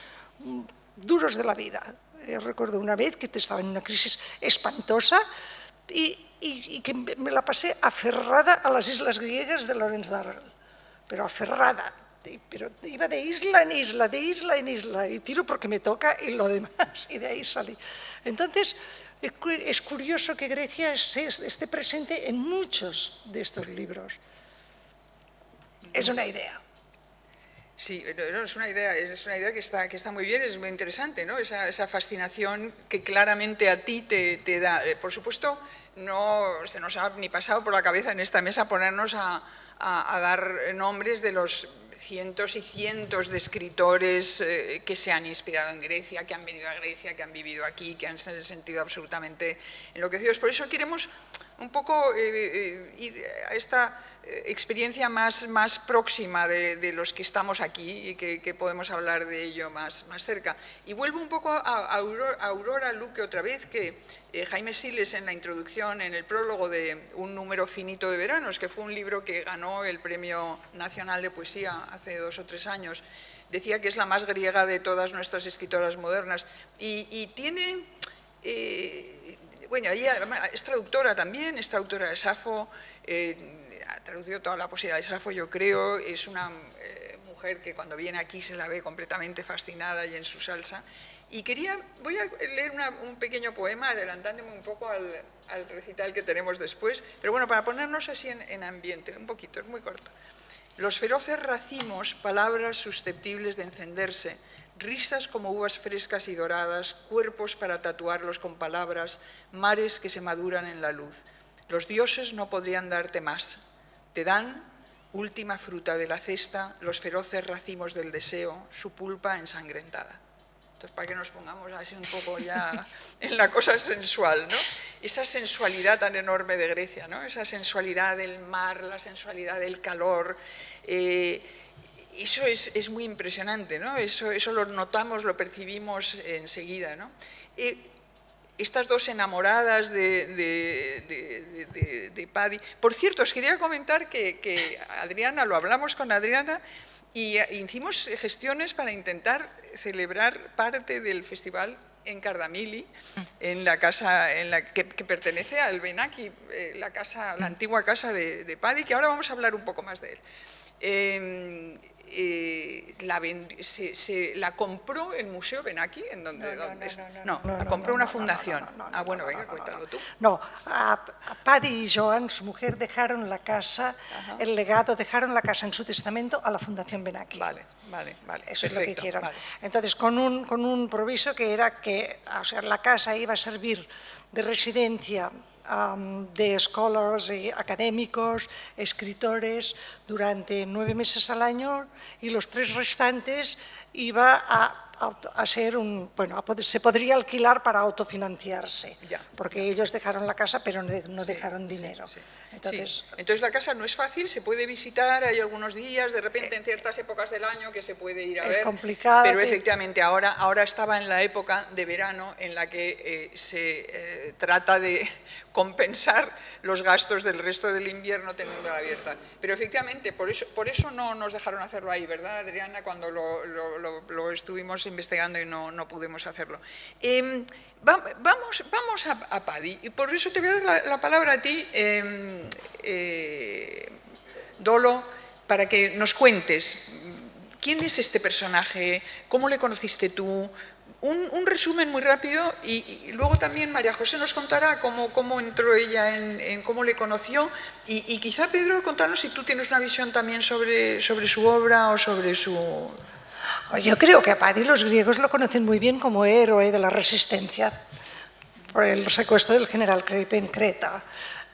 duros de la vida. Yo recuerdo una vez que estaba en una crisis espantosa y que me la pasé aferrada a las islas griegas de Lawrence Darrell, pero aferrada, pero iba de isla en isla, de isla en isla, y tiro porque me toca y lo demás, y de ahí salí. Entonces, es curioso que Grecia esté presente en muchos de estos libros. Es una idea. Sí, no, es una idea que está muy bien, es muy interesante, ¿no? Esa fascinación que claramente a ti te da. Por supuesto, no se nos ha ni pasado por la cabeza en esta mesa ponernos a dar nombres de los cientos y cientos de escritores que se han inspirado en Grecia, que han venido a Grecia, que han vivido aquí, que han sentido absolutamente enloquecidos. Por eso queremos un poco ir a esta experiencia más próxima de los que estamos aquí y que podemos hablar de ello más cerca. Y vuelvo un poco a Aurora Luque otra vez, que Jaime Siles en la introducción, en el prólogo de Un número finito de veranos, que fue un libro que ganó el Premio Nacional de Poesía hace 2 o 3 años, decía que es la más griega de todas nuestras escritoras modernas y tiene... bueno, ella es traductora también, es traductora de Safo, ha traducido toda la poesía de Safo, yo creo, es una mujer que cuando viene aquí se la ve completamente fascinada y en su salsa. Y voy a leer un pequeño poema, adelantándome un poco al recital que tenemos después, pero bueno, para ponernos así en ambiente, un poquito, es muy corto. Los feroces racimos, palabras susceptibles de encenderse, risas como uvas frescas y doradas, cuerpos para tatuarlos con palabras, mares que se maduran en la luz. Los dioses no podrían darte más. Te dan, última fruta de la cesta, los feroces racimos del deseo, su pulpa ensangrentada. Entonces, para que nos pongamos así un poco ya en la cosa sensual, ¿no? Esa sensualidad tan enorme de Grecia, ¿no? Esa sensualidad del mar, la sensualidad del calor. Eso es muy impresionante, ¿no? Eso lo notamos, lo percibimos enseguida, ¿no? estas dos enamoradas de Paddy. Por cierto, os quería comentar que Adriana, lo hablamos con Adriana, y hicimos gestiones para intentar celebrar parte del festival en Cardamili, en la casa que pertenece al Benaki, la antigua casa de Paddy, que ahora vamos a hablar un poco más de él. La compró el Museo Benaki, en donde la compró una fundación. Bueno, venga, cuéntalo tú. No, Paddy y Joan, su mujer, dejaron la casa, el legado, dejaron la casa en su testamento a la Fundación Benaki. Vale. Eso es lo que hicieron. Vale. Entonces, con un proviso que era que, o sea, la casa iba a servir de residencia de scholars y académicos, escritores, durante 9 meses al año, y los 3 restantes iba a ser se podría alquilar para autofinanciarse, porque ellos dejaron la casa pero no dejaron dinero. Entonces la casa no es fácil, se puede visitar, hay algunos días, de repente en ciertas épocas del año que se puede ir a ver. Es complicado. Pero efectivamente ahora estaba en la época de verano en la que se trata de compensar los gastos del resto del invierno teniéndola abierta. Pero efectivamente, por eso no nos dejaron hacerlo ahí, ¿verdad, Adriana? Cuando lo estuvimos investigando y no pudimos hacerlo. Vamos a Paddy, y por eso te voy a dar la palabra a ti, Dolo, para que nos cuentes quién es este personaje, cómo le conociste tú. Un resumen muy rápido y luego también María José nos contará cómo entró ella, en cómo le conoció, y quizá, Pedro, contanos si tú tienes una visión también sobre su obra o sobre su... Yo creo que a Paddy los griegos lo conocen muy bien como héroe de la resistencia por el secuestro del general Crepe en Creta,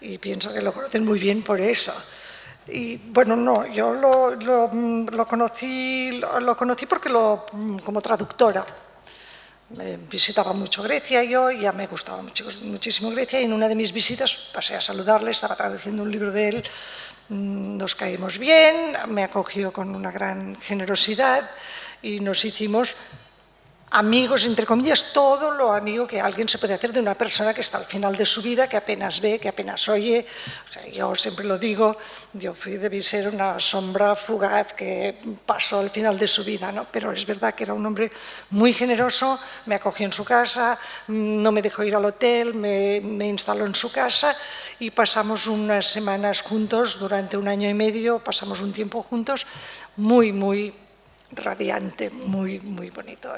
y pienso que lo conocen muy bien por eso. Y bueno, no, yo lo conocí porque como traductora. Visitaba mucho Grecia yo, ya me gustaba muchísimo Grecia, y en una de mis visitas pasé a saludarle, estaba traduciendo un libro de él, nos caímos bien, me acogió con una gran generosidad y nos hicimos amigos, entre comillas, todo lo amigo que alguien se puede hacer de una persona que está al final de su vida, que apenas ve, que apenas oye. O sea, yo siempre lo digo, debí ser una sombra fugaz que pasó al final de su vida, ¿no? Pero es verdad que era un hombre muy generoso, me acogió en su casa, no me dejó ir al hotel, me instaló en su casa y pasamos unas semanas juntos, durante 1 año y medio, pasamos un tiempo juntos muy radiante, muy bonito.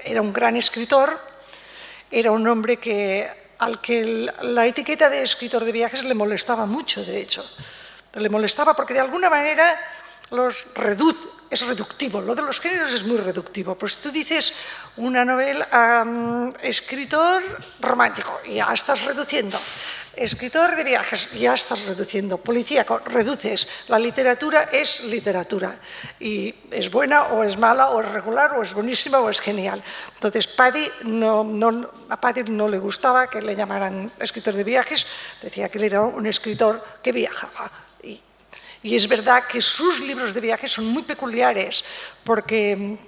Era un gran escritor, era un hombre al que la etiqueta de escritor de viajes le molestaba mucho, de hecho. Le molestaba porque de alguna manera es reductivo, lo de los géneros es muy reductivo. Pues tú dices una novela, escritor romántico, ya estás reduciendo. Escritor de viajes, ya estás reduciendo. Policíaco, reduces. La literatura es literatura. Y es buena o es mala o es regular o es buenísima o es genial. Entonces, a Paddy no le gustaba que le llamaran escritor de viajes. Decía que él era un escritor que viajaba. Y es verdad que sus libros de viajes son muy peculiares porque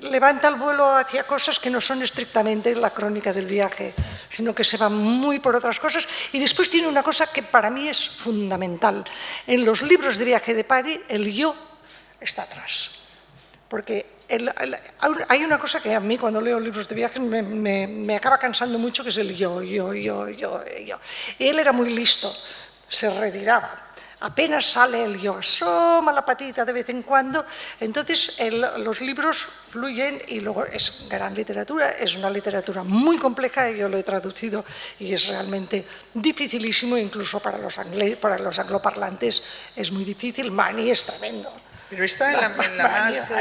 levanta el vuelo hacia cosas que no son estrictamente la crónica del viaje, sino que se van muy por otras cosas. Y después tiene una cosa que para mí es fundamental. En los libros de viaje de Paddy, el yo está atrás. Porque hay una cosa que a mí cuando leo libros de viajes me acaba cansando mucho, que es el yo. Y él era muy listo, se retiraba. Apenas sale el yo, asoma la patita de vez en cuando. Entonces los libros fluyen y luego es gran literatura, es una literatura muy compleja, yo lo he traducido y es realmente dificilísimo, incluso para los angloparlantes es muy difícil. Mani es tremendo. Pero está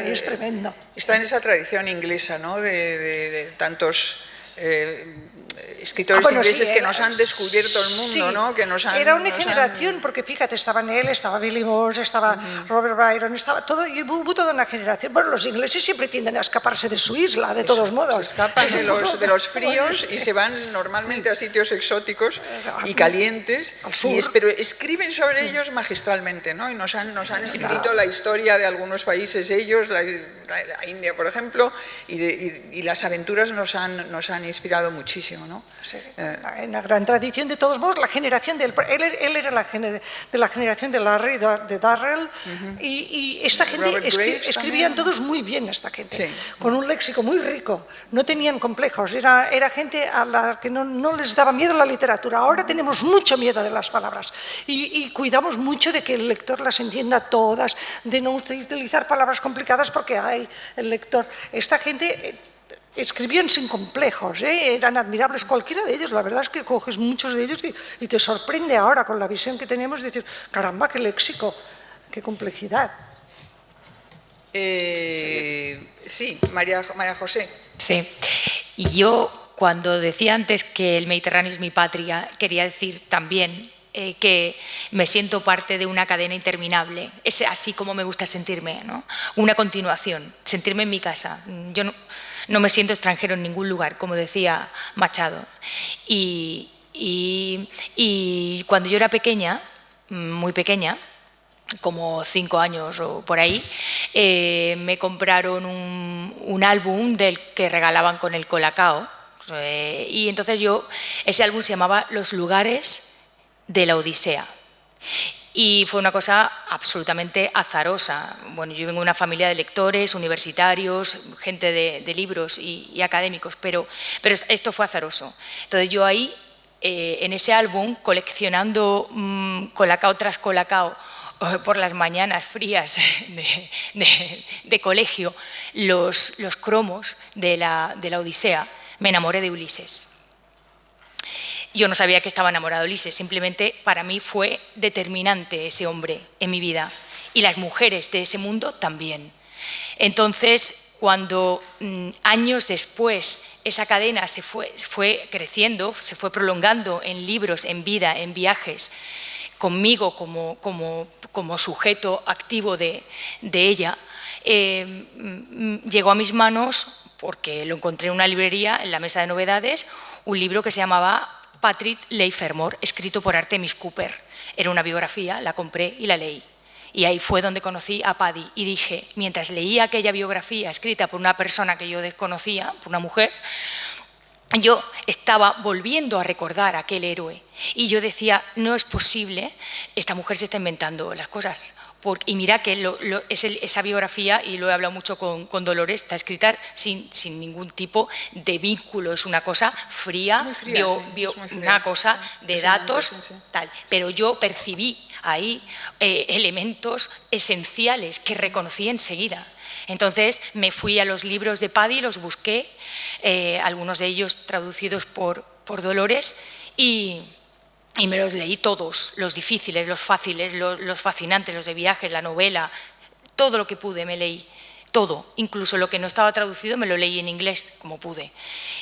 es tremendo. Está en esa tradición inglesa, ¿no? de tantos escritores ingleses que nos han descubierto el mundo, ¿no? Que era una generación, porque fíjate, estaba él, estaba Billy Morse, estaba Robert Byron, estaba todo, y hubo toda una generación. Bueno, los ingleses siempre tienden a escaparse de su isla, de todos modos. Se escapan de los fríos y se van normalmente a sitios exóticos y calientes, pero escriben sobre ellos magistralmente, ¿no? Y nos han escrito la historia de algunos países ellos, la India, por ejemplo, y las aventuras nos han inspirado muchísimo. muchísimo, ¿no? Sí, en la gran tradición, de todos modos, la generación él era de la generación de Larry, de Darrell, y esta gente escribían todos muy bien, esta gente, con un léxico muy rico, no tenían complejos, era gente a la que no les daba miedo la literatura. Ahora tenemos mucho miedo de las palabras y cuidamos mucho de que el lector las entienda todas, de no utilizar palabras complicadas porque hay el lector. Esta gente escribían sin complejos, eran admirables cualquiera de ellos. La verdad es que coges muchos de ellos y te sorprende ahora con la visión que tenemos de decir, caramba, qué léxico, qué complejidad. Sí, María José. Sí, y yo cuando decía antes que el Mediterráneo es mi patria, quería decir también que me siento parte de una cadena interminable. Es así como me gusta sentirme, ¿no? Una continuación, sentirme en mi casa. Yo no me siento extranjero en ningún lugar, como decía Machado. Y cuando yo era pequeña, muy pequeña, como 5 años o por ahí, me compraron un álbum del que regalaban con el Colacao. Y entonces ese álbum se llamaba Los lugares de la Odisea. Y fue una cosa absolutamente azarosa. Bueno, yo vengo de una familia de lectores, universitarios, gente de libros y académicos, pero esto fue azaroso. Entonces yo ahí, en ese álbum, coleccionando Colacao tras Colacao, por las mañanas frías de colegio, los cromos de la Odisea, me enamoré de Ulises. Yo no sabía que estaba enamorado de Ulises, simplemente para mí fue determinante ese hombre en mi vida y las mujeres de ese mundo también. Entonces, cuando años después esa cadena se fue creciendo, se fue prolongando en libros, en vida, en viajes, conmigo como sujeto activo de ella, llegó a mis manos, porque lo encontré en una librería, en la mesa de novedades, un libro que se llamaba Patrick Leigh Fermor, escrito por Artemis Cooper. Era una biografía, la compré y la leí. Y ahí fue donde conocí a Paddy. Y dije, mientras leía aquella biografía escrita por una persona que yo desconocía, por una mujer, yo estaba volviendo a recordar a aquel héroe. Y yo decía, no es posible, esta mujer se está inventando las cosas. Y mira que esa biografía, y lo he hablado mucho con Dolores, está escrita sin ningún tipo de vínculo, es una cosa fría, una cosa de datos, tal. Pero yo percibí ahí elementos esenciales que reconocí enseguida. Entonces me fui a los libros de Paddy, los busqué, algunos de ellos traducidos por Dolores, y me los leí todos, los difíciles, los fáciles, los fascinantes, los de viajes, la novela, todo lo que pude me leí, todo, incluso lo que no estaba traducido me lo leí en inglés como pude.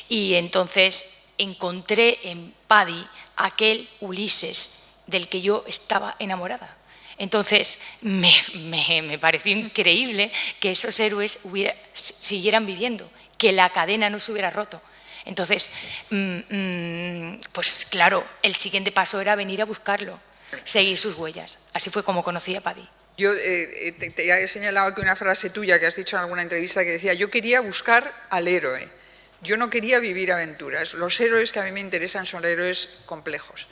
Y entonces encontré en Paddy aquel Ulises del que yo estaba enamorada. Entonces me pareció increíble que esos héroes siguieran viviendo, que la cadena no se hubiera roto. Entonces, pues claro, el siguiente paso era venir a buscarlo, seguir sus huellas. Así fue como conocí a Paddy. Yo te he señalado aquí una frase tuya que has dicho en alguna entrevista que decía, yo quería buscar al héroe, yo no quería vivir aventuras. Los héroes que a mí me interesan son héroes complejos.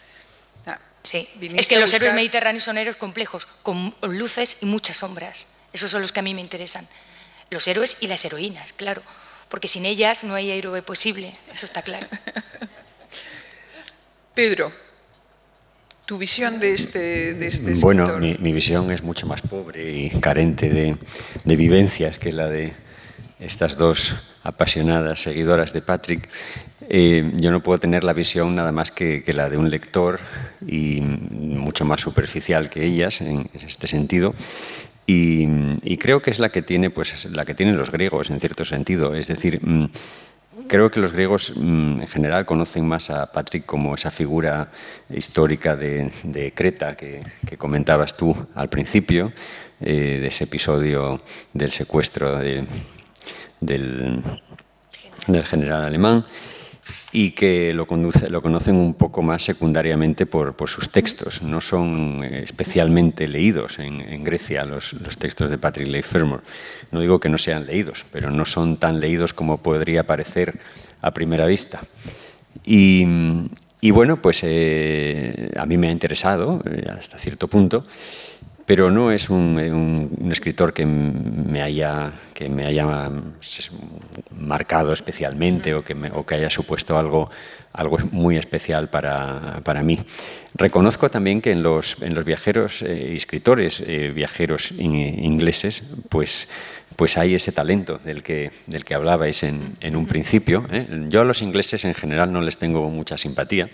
Sí, es que los héroes mediterráneos son héroes complejos, con luces y muchas sombras. Esos son los que a mí me interesan. Los héroes y las heroínas, claro. Porque sin ellas no hay héroe posible, eso está claro. Pedro, tu visión de este Bueno, escritor. mi visión es mucho más pobre y carente de vivencias que la de estas dos apasionadas seguidoras de Patrick. Yo no puedo tener la visión nada más que la de un lector y mucho más superficial que ellas en este sentido. Y creo que es la que tienen los griegos, en cierto sentido. Es decir, creo que los griegos en general conocen más a Patrick como esa figura histórica de Creta que comentabas tú al principio, de ese episodio del secuestro del general alemán, y que lo conocen un poco más secundariamente por sus textos. No son especialmente leídos en Grecia los textos de Patrick Leigh Fermor. No digo que no sean leídos, pero no son tan leídos como podría parecer a primera vista. Y bueno, pues a mí me ha interesado hasta cierto punto, pero no es un escritor que me haya marcado especialmente o que haya supuesto algo muy especial para mí. Reconozco también que en los viajeros, escritores viajeros ingleses, pues hay ese talento del que hablabais en un principio. Yo a los ingleses en general no les tengo mucha simpatía.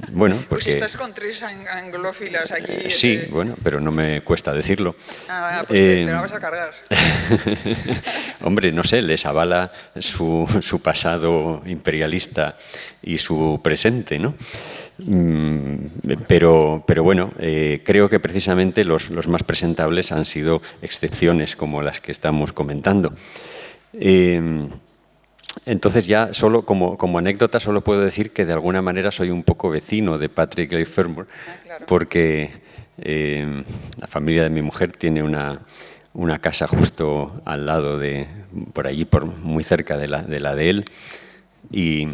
Bueno, porque... Pues estás con 3 anglófilas aquí. Sí, bueno, pero no me cuesta decirlo. Ah, pues te la vas a cargar. Hombre, no sé, les avala su pasado imperialista y su presente, ¿no? Pero bueno, creo que precisamente los más presentables han sido excepciones como las que estamos comentando. Entonces ya solo como anécdota solo puedo decir que de alguna manera soy un poco vecino de Patrick Leigh Fermor, claro. porque la familia de mi mujer tiene una casa justo al lado por allí, muy cerca de la de él, y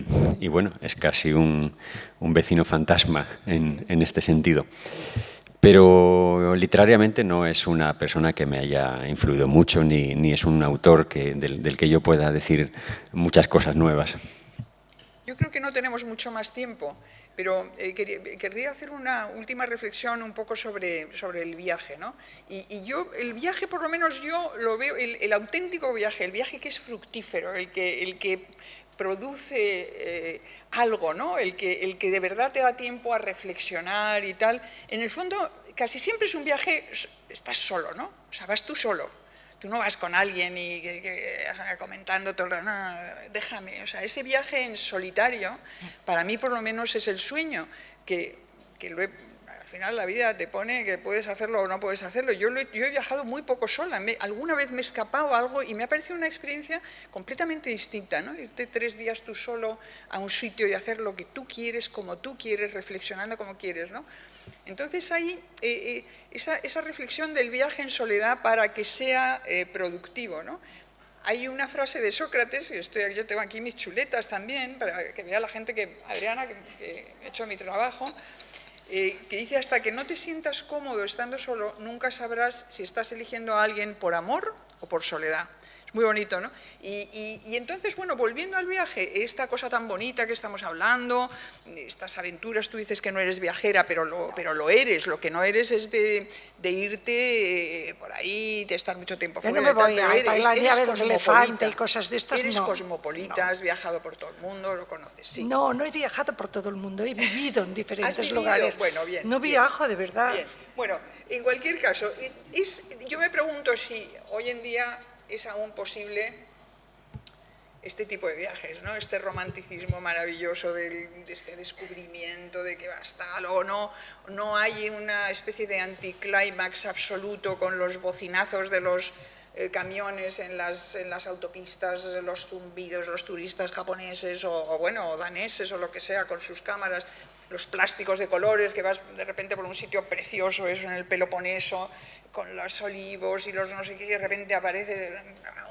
bueno, es casi un vecino fantasma en este sentido. Pero literariamente no es una persona que me haya influido mucho, ni es un autor del que yo pueda decir muchas cosas nuevas. Yo creo que no tenemos mucho más tiempo, pero querría hacer una última reflexión un poco sobre el viaje, ¿no? Y yo, el viaje, por lo menos yo lo veo, el auténtico viaje, el viaje que es fructífero, el que produce algo, ¿no? El que de verdad te da tiempo a reflexionar y tal. En el fondo, casi siempre es un viaje, estás solo, ¿no? O sea, vas tú solo. Tú no vas con alguien y comentando todo, no, déjame. O sea, ese viaje en solitario, para mí por lo menos es el sueño, que al final la vida te pone que puedes hacerlo o no puedes hacerlo. Yo he viajado muy poco sola, alguna vez me he escapado algo y me ha parecido una experiencia completamente distinta, ¿no? Irte 3 días tú solo a un sitio y hacer lo que tú quieres, como tú quieres, reflexionando como quieres, ¿no? Entonces hay esa reflexión del viaje en soledad para que sea productivo, ¿no? Hay una frase de Sócrates, y yo tengo aquí mis chuletas también, para que vea la gente Adriana, que he hecho mi trabajo, que dice: hasta que no te sientas cómodo estando solo, nunca sabrás si estás eligiendo a alguien por amor o por soledad. Es muy bonito, ¿no? Y entonces, bueno, volviendo al viaje, esta cosa tan bonita que estamos hablando, estas aventuras, tú dices que no eres viajera, pero lo eres. Lo que no eres es de irte por ahí, de estar mucho tiempo fuera. Yo no me voy a Tailandia a ver un elefante y cosas de estas, Eres no. cosmopolita, has viajado por todo el mundo, lo conoces, sí. No, no he viajado por todo el mundo, he vivido en diferentes lugares. Bueno, bien. No viajo, de verdad. Bien. Bueno, en cualquier caso, yo me pregunto si hoy en día es aún posible este tipo de viajes, ¿no? Este romanticismo maravilloso de este descubrimiento de que basta, o no hay una especie de anticlímax absoluto con los bocinazos de los camiones en las autopistas, los zumbidos, los turistas japoneses o daneses o lo que sea con sus cámaras, los plásticos de colores, que vas de repente por un sitio precioso, eso en el Peloponeso, con los olivos y los no sé qué, y de repente aparece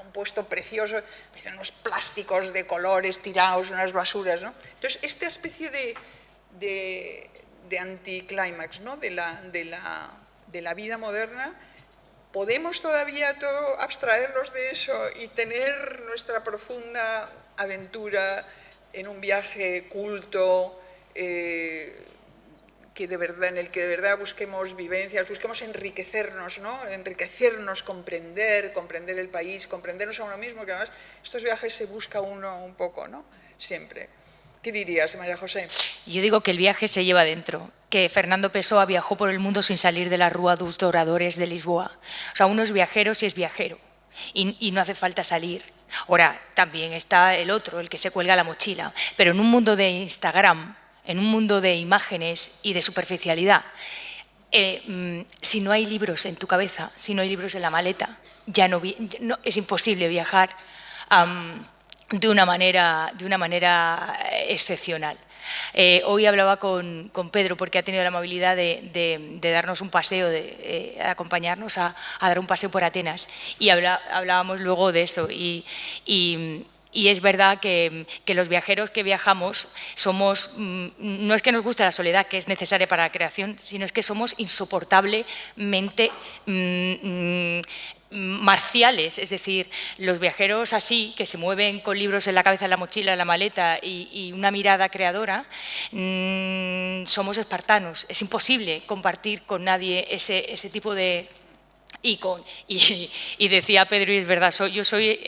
un puesto precioso, aparecen unos plásticos de colores tirados, unas basuras, ¿no? Entonces, esta especie de anticlímax, ¿no? de la vida moderna, ¿podemos todavía todo abstraernos de eso y tener nuestra profunda aventura en un viaje culto, en el que de verdad busquemos vivencias, busquemos enriquecernos, ¿no? Enriquecernos, comprender el país, comprendernos a uno mismo, que además estos viajes se busca uno un poco, ¿no? Siempre. ¿Qué dirías, María José? Yo digo que el viaje se lleva dentro, que Fernando Pessoa viajó por el mundo sin salir de la Rúa dos Douradores de Lisboa. O sea, uno es viajero si es viajero y no hace falta salir. Ahora, también está el otro, el que se cuelga la mochila, pero en un mundo de Instagram, en un mundo de imágenes y de superficialidad, si no hay libros en tu cabeza, si no hay libros en la maleta, es imposible viajar de una manera excepcional. Hoy hablaba con Pedro, porque ha tenido la amabilidad de darnos un paseo, de acompañarnos a dar un paseo por Atenas, y hablábamos luego de eso, y Y es verdad que los viajeros que viajamos somos, no es que nos guste la soledad, que es necesaria para la creación, sino es que somos insoportablemente marciales, es decir, los viajeros así, que se mueven con libros en la cabeza, en la mochila, en la maleta y una mirada creadora, somos espartanos. Es imposible compartir con nadie ese tipo de... Y decía Pedro, y es verdad, yo soy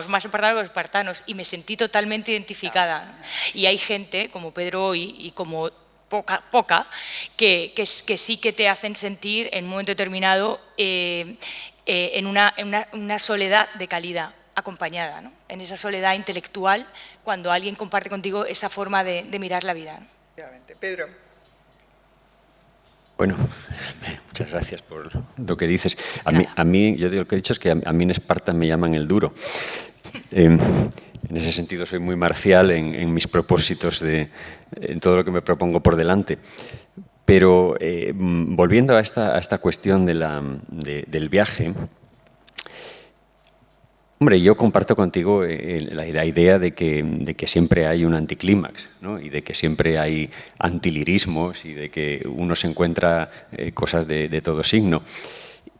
más espartano que los espartanos, y me sentí totalmente identificada. Y hay gente, como Pedro y como poca que sí que te hacen sentir en un momento determinado en una soledad de calidad acompañada, ¿no? En esa soledad intelectual, cuando alguien comparte contigo esa forma de mirar la vida, ¿no? Pedro. Bueno, muchas gracias por lo que dices. A mí, yo lo que he dicho es que a mí en Esparta me llaman el duro. En ese sentido soy muy marcial en mis propósitos, en todo lo que me propongo por delante. Pero volviendo a esta cuestión del viaje, hombre, yo comparto contigo la idea de que siempre hay un anticlímax, ¿no? Y de que siempre hay antilirismos y de que uno se encuentra cosas de todo signo.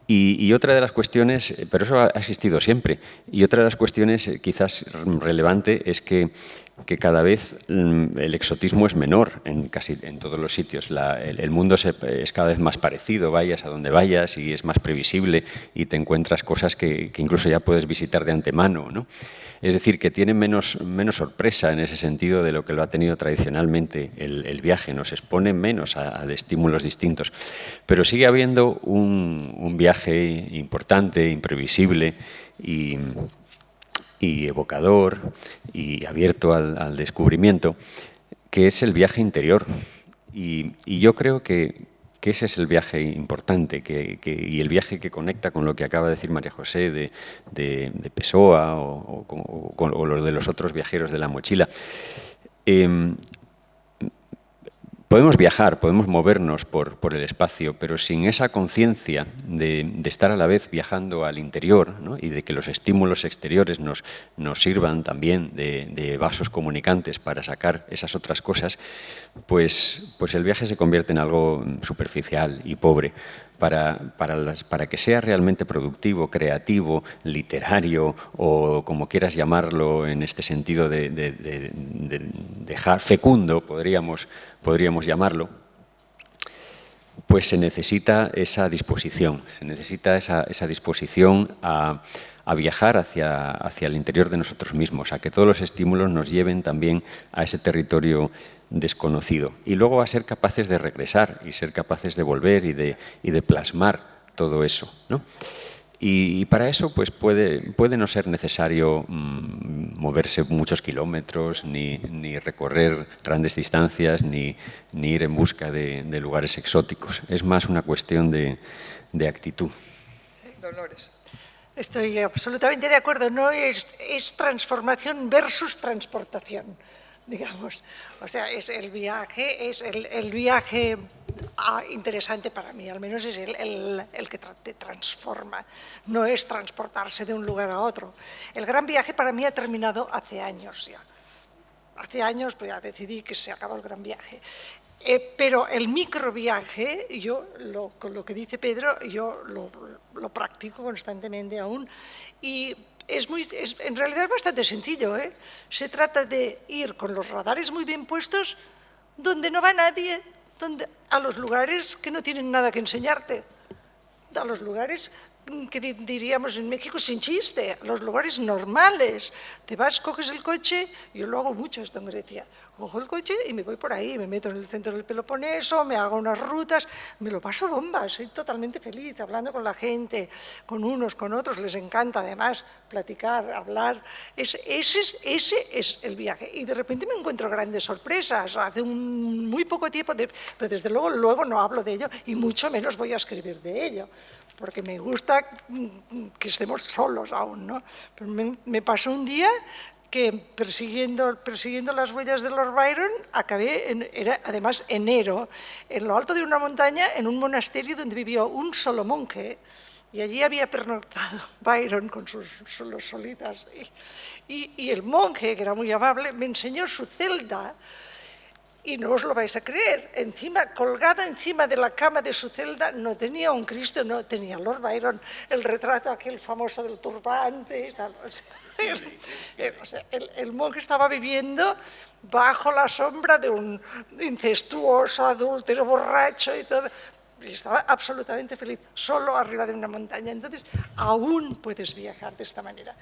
Y otra de las cuestiones, pero eso ha existido siempre, y otra de las cuestiones quizás relevante es que cada vez el exotismo es menor casi en todos los sitios. El mundo es cada vez más parecido, vayas a donde vayas, y es más previsible y te encuentras cosas que incluso ya puedes visitar de antemano, ¿no? Es decir, que tiene menos sorpresa en ese sentido de lo que lo ha tenido tradicionalmente el viaje, nos expone menos a estímulos distintos. Pero sigue habiendo un viaje importante, imprevisible y evocador y abierto al descubrimiento, que es el viaje interior. Y yo creo que ese es el viaje importante y el viaje que conecta con lo que acaba de decir María José de Pessoa o lo de los otros viajeros de la mochila. Podemos viajar, podemos movernos por el espacio, pero sin esa conciencia de estar a la vez viajando al interior, ¿no? Y de que los estímulos exteriores nos sirvan también de vasos comunicantes para sacar esas otras cosas, pues el viaje se convierte en algo superficial y pobre. Para que sea realmente productivo, creativo, literario o como quieras llamarlo en este sentido de dejar fecundo, podríamos llamarlo, pues se necesita esa disposición, esa disposición a viajar hacia el interior de nosotros mismos, a que todos los estímulos nos lleven también a ese territorio desconocido, y luego a ser capaces de regresar y ser capaces de volver y de plasmar todo eso, ¿no? Y para eso pues puede no ser necesario moverse muchos kilómetros, ni recorrer grandes distancias, ni ir en busca de lugares exóticos. Es más una cuestión de actitud. Sí, Dolores. Estoy absolutamente de acuerdo. No es transformación versus transportación, digamos. O sea, es el viaje interesante para mí, al menos es el que te transforma, no es transportarse de un lugar a otro. El gran viaje para mí ha terminado hace años ya. Hace años pues ya decidí que se acabó el gran viaje. Pero el microviaje, con lo que dice Pedro, yo lo practico constantemente aún, y en realidad es bastante sencillo, ¿eh? Se trata de ir con los radares muy bien puestos donde no va nadie, a los lugares que no tienen nada que enseñarte, a los lugares que diríamos en México sin chiste, a los lugares normales. Te vas, coges el coche, yo lo hago mucho esto en Grecia, cojo el coche y me voy por ahí, me meto en el centro del Peloponeso, me hago unas rutas, me lo paso bomba, soy totalmente feliz hablando con la gente, con unos, con otros, les encanta además platicar, hablar. Ese es el viaje, y de repente me encuentro grandes sorpresas. Hace muy poco tiempo, pero desde luego no hablo de ello y mucho menos voy a escribir de ello, porque me gusta que estemos solos aún, ¿no? Pero me pasó un día que persiguiendo las huellas de Lord Byron, era además enero, en lo alto de una montaña, en un monasterio donde vivió un solo monje, y allí había pernoctado Byron con sus solitas, y el monje, que era muy amable, me enseñó su celda. Y no os lo vais a creer, colgada encima de la cama de su celda, no tenía un Cristo, no, tenía Lord Byron, el retrato aquel famoso del turbante y tal. O sea, el monje estaba viviendo bajo la sombra de un incestuoso, adúltero, borracho y todo. Y estaba absolutamente feliz, solo arriba de una montaña. Entonces, aún puedes viajar de esta manera.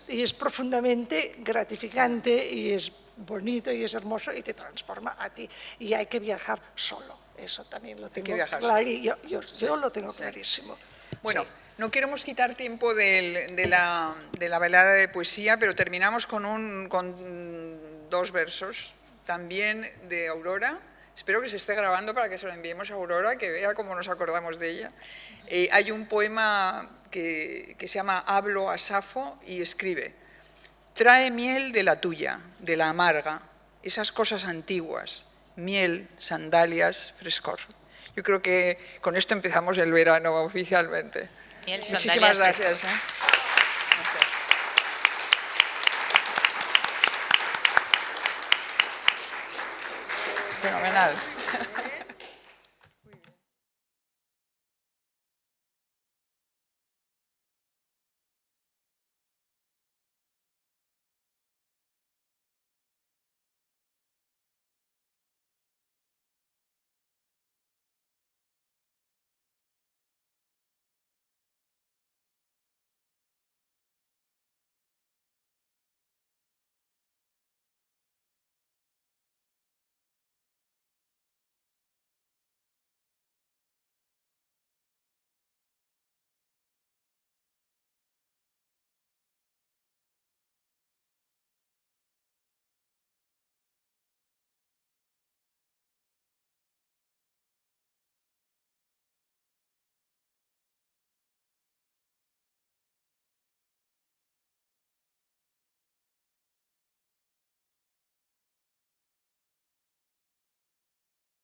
Y es profundamente gratificante y es bonito y es hermoso y te transforma a ti. Y hay que viajar solo. Eso también lo tengo claro. Yo lo tengo clarísimo. Bueno, sí. No queremos quitar tiempo de la velada de poesía, pero terminamos con 2 versos, también de Aurora. Espero que se esté grabando para que se lo enviemos a Aurora, que vea cómo nos acordamos de ella. Hay un poema que se llama Hablo a Safo y escribe: trae miel de la tuya, de la amarga, esas cosas antiguas, miel, sandalias, frescor. Yo creo que con esto empezamos el verano oficialmente. Miel, Muchísimas gracias. Gracias. Fenomenal.